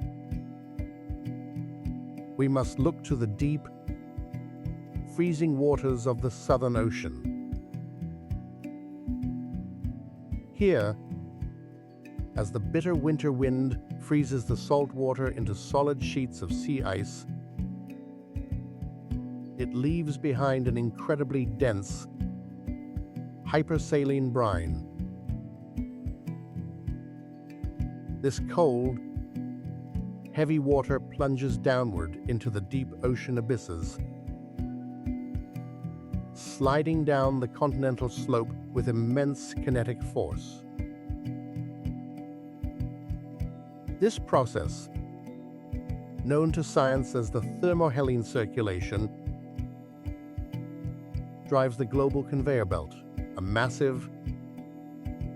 we must look to the deep, freezing waters of the Southern Ocean. Here, as the bitter winter wind freezes the salt water into solid sheets of sea ice, it leaves behind an incredibly dense, hypersaline brine. This cold, heavy water plunges downward into the deep ocean abysses, sliding down the continental slope with immense kinetic force. This process, known to science as the thermohaline circulation, drives the global conveyor belt, a massive,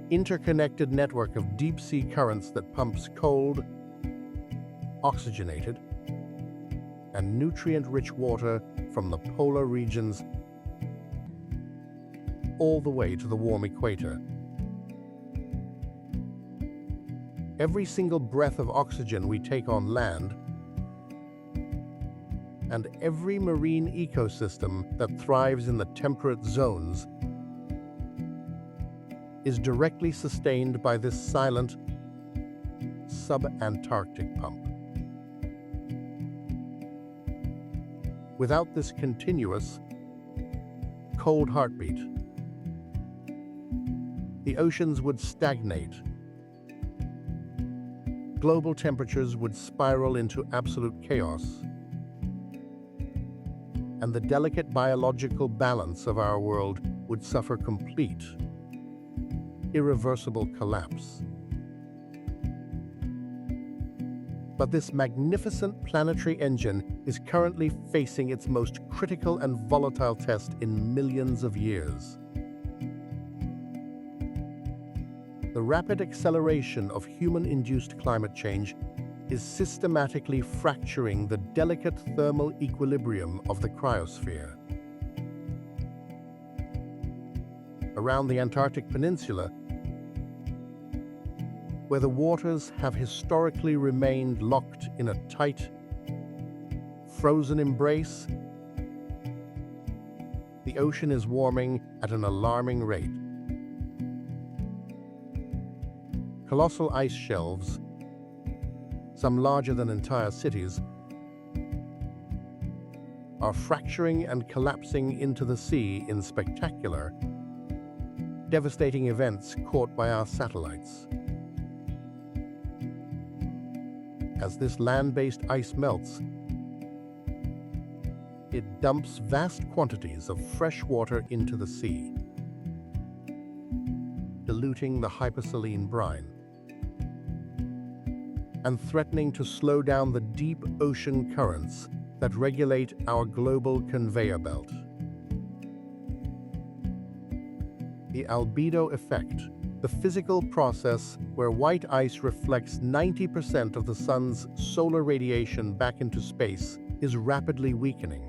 interconnected network of deep-sea currents that pumps cold, oxygenated, and nutrient-rich water from the polar regions all the way to the warm equator. Every single breath of oxygen we take on land, and every marine ecosystem that thrives in the temperate zones, is directly sustained by this silent, sub-Antarctic pump. Without this continuous, cold heartbeat, the oceans would stagnate, global temperatures would spiral into absolute chaos, and the delicate biological balance of our world would suffer complete, irreversible collapse. But this magnificent planetary engine is currently facing its most critical and volatile test in millions of years. The rapid acceleration of human-induced climate change is systematically fracturing the delicate thermal equilibrium of the cryosphere. Around the Antarctic Peninsula, where the waters have historically remained locked in a tight, frozen embrace, the ocean is warming at an alarming rate. Colossal ice shelves, some larger than entire cities, are fracturing and collapsing into the sea in spectacular, devastating events caught by our satellites. As this land-based ice melts, it dumps vast quantities of fresh water into the sea, diluting the hypersaline brine and threatening to slow down the deep ocean currents that regulate our global conveyor belt. The albedo effect, the physical process where white ice reflects 90% of the sun's solar radiation back into space, is rapidly weakening.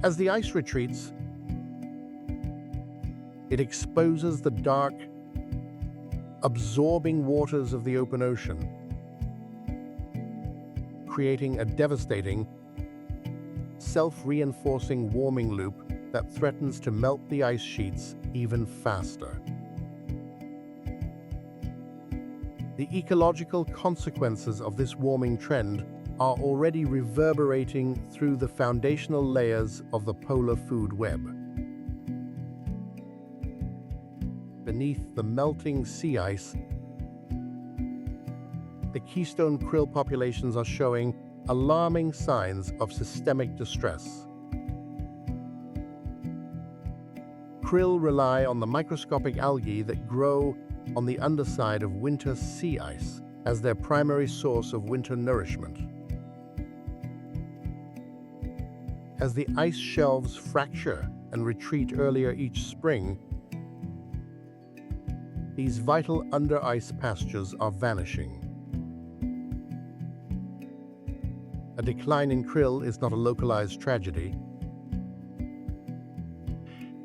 As the ice retreats, it exposes the dark, absorbing waters of the open ocean, creating a devastating, self-reinforcing warming loop that threatens to melt the ice sheets even faster. The ecological consequences of this warming trend are already reverberating through the foundational layers of the polar food web. Beneath the melting sea ice, the keystone krill populations are showing alarming signs of systemic distress. Krill rely on the microscopic algae that grow on the underside of winter sea ice as their primary source of winter nourishment. As the ice shelves fracture and retreat earlier each spring, these vital under-ice pastures are vanishing. A decline in krill is not a localized tragedy.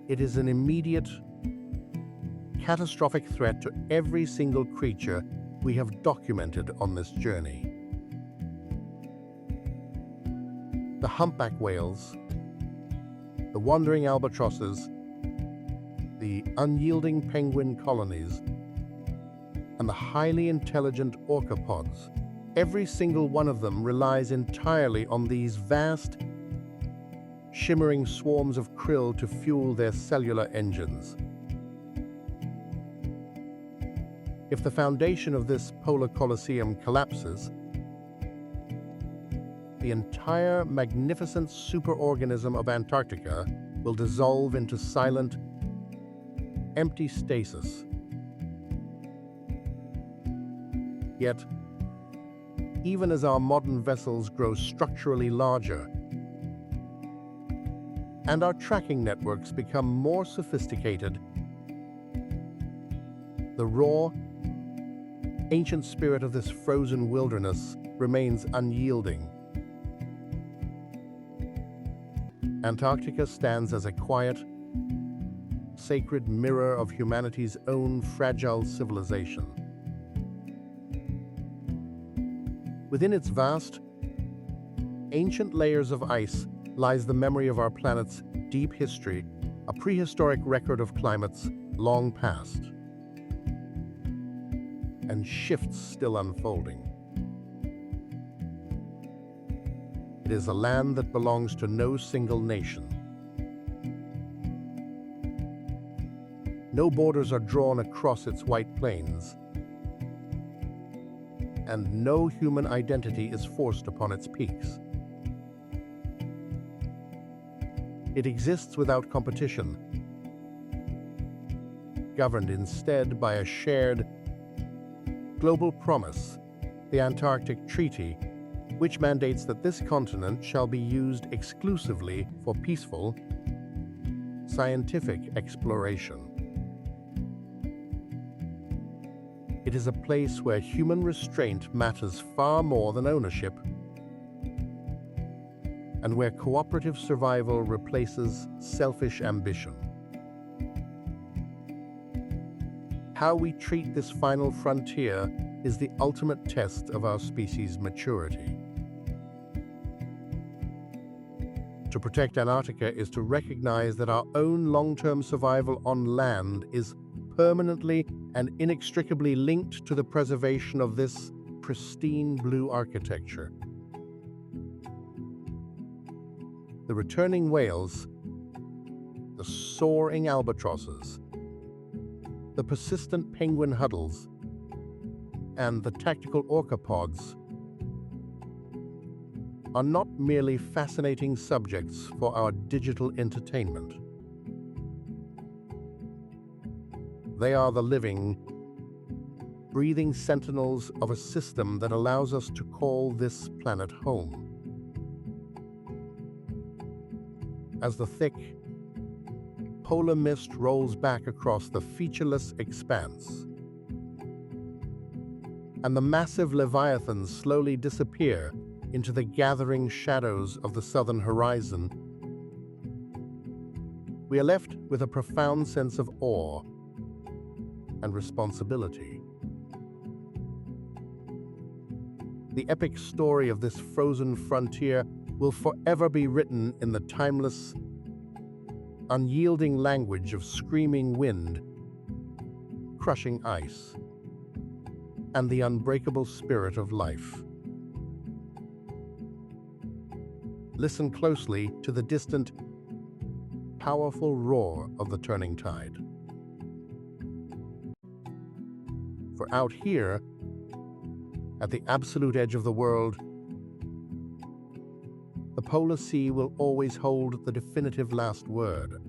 It is an immediate, catastrophic threat to every single creature we have documented on this journey. The humpback whales, the wandering albatrosses, the unyielding penguin colonies, and the highly intelligent orcapods. Every single one of them relies entirely on these vast, shimmering swarms of krill to fuel their cellular engines. If the foundation of this polar coliseum collapses, the entire magnificent superorganism of Antarctica will dissolve into silent, empty stasis. Yet, even as our modern vessels grow structurally larger and our tracking networks become more sophisticated, the raw, ancient spirit of this frozen wilderness remains unyielding. Antarctica stands as a quiet, sacred mirror of humanity's own fragile civilization. Within its vast, ancient layers of ice lies the memory of our planet's deep history, a prehistoric record of climates long past, and shifts still unfolding. It is a land that belongs to no single nation. No borders are drawn across its white plains, and no human identity is forced upon its peaks. It exists without competition, governed instead by a shared global promise, the Antarctic Treaty, which mandates that this continent shall be used exclusively for peaceful, scientific exploration. It is a place where human restraint matters far more than ownership, and where cooperative survival replaces selfish ambition. How we treat this final frontier is the ultimate test of our species' maturity. To protect Antarctica is to recognize that our own long-term survival on land is permanently and inextricably linked to the preservation of this pristine blue architecture. The returning whales, the soaring albatrosses, the persistent penguin huddles, and the tactical orcapods are not merely fascinating subjects for our digital entertainment. They are the living, breathing sentinels of a system that allows us to call this planet home. As the thick, polar mist rolls back across the featureless expanse, and the massive leviathans slowly disappear into the gathering shadows of the southern horizon, we are left with a profound sense of awe and responsibility. The epic story of this frozen frontier will forever be written in the timeless, unyielding language of screaming wind, crushing ice, and the unbreakable spirit of life. Listen closely to the distant, powerful roar of the turning tide. For out here, at the absolute edge of the world, the polar sea will always hold the definitive last word.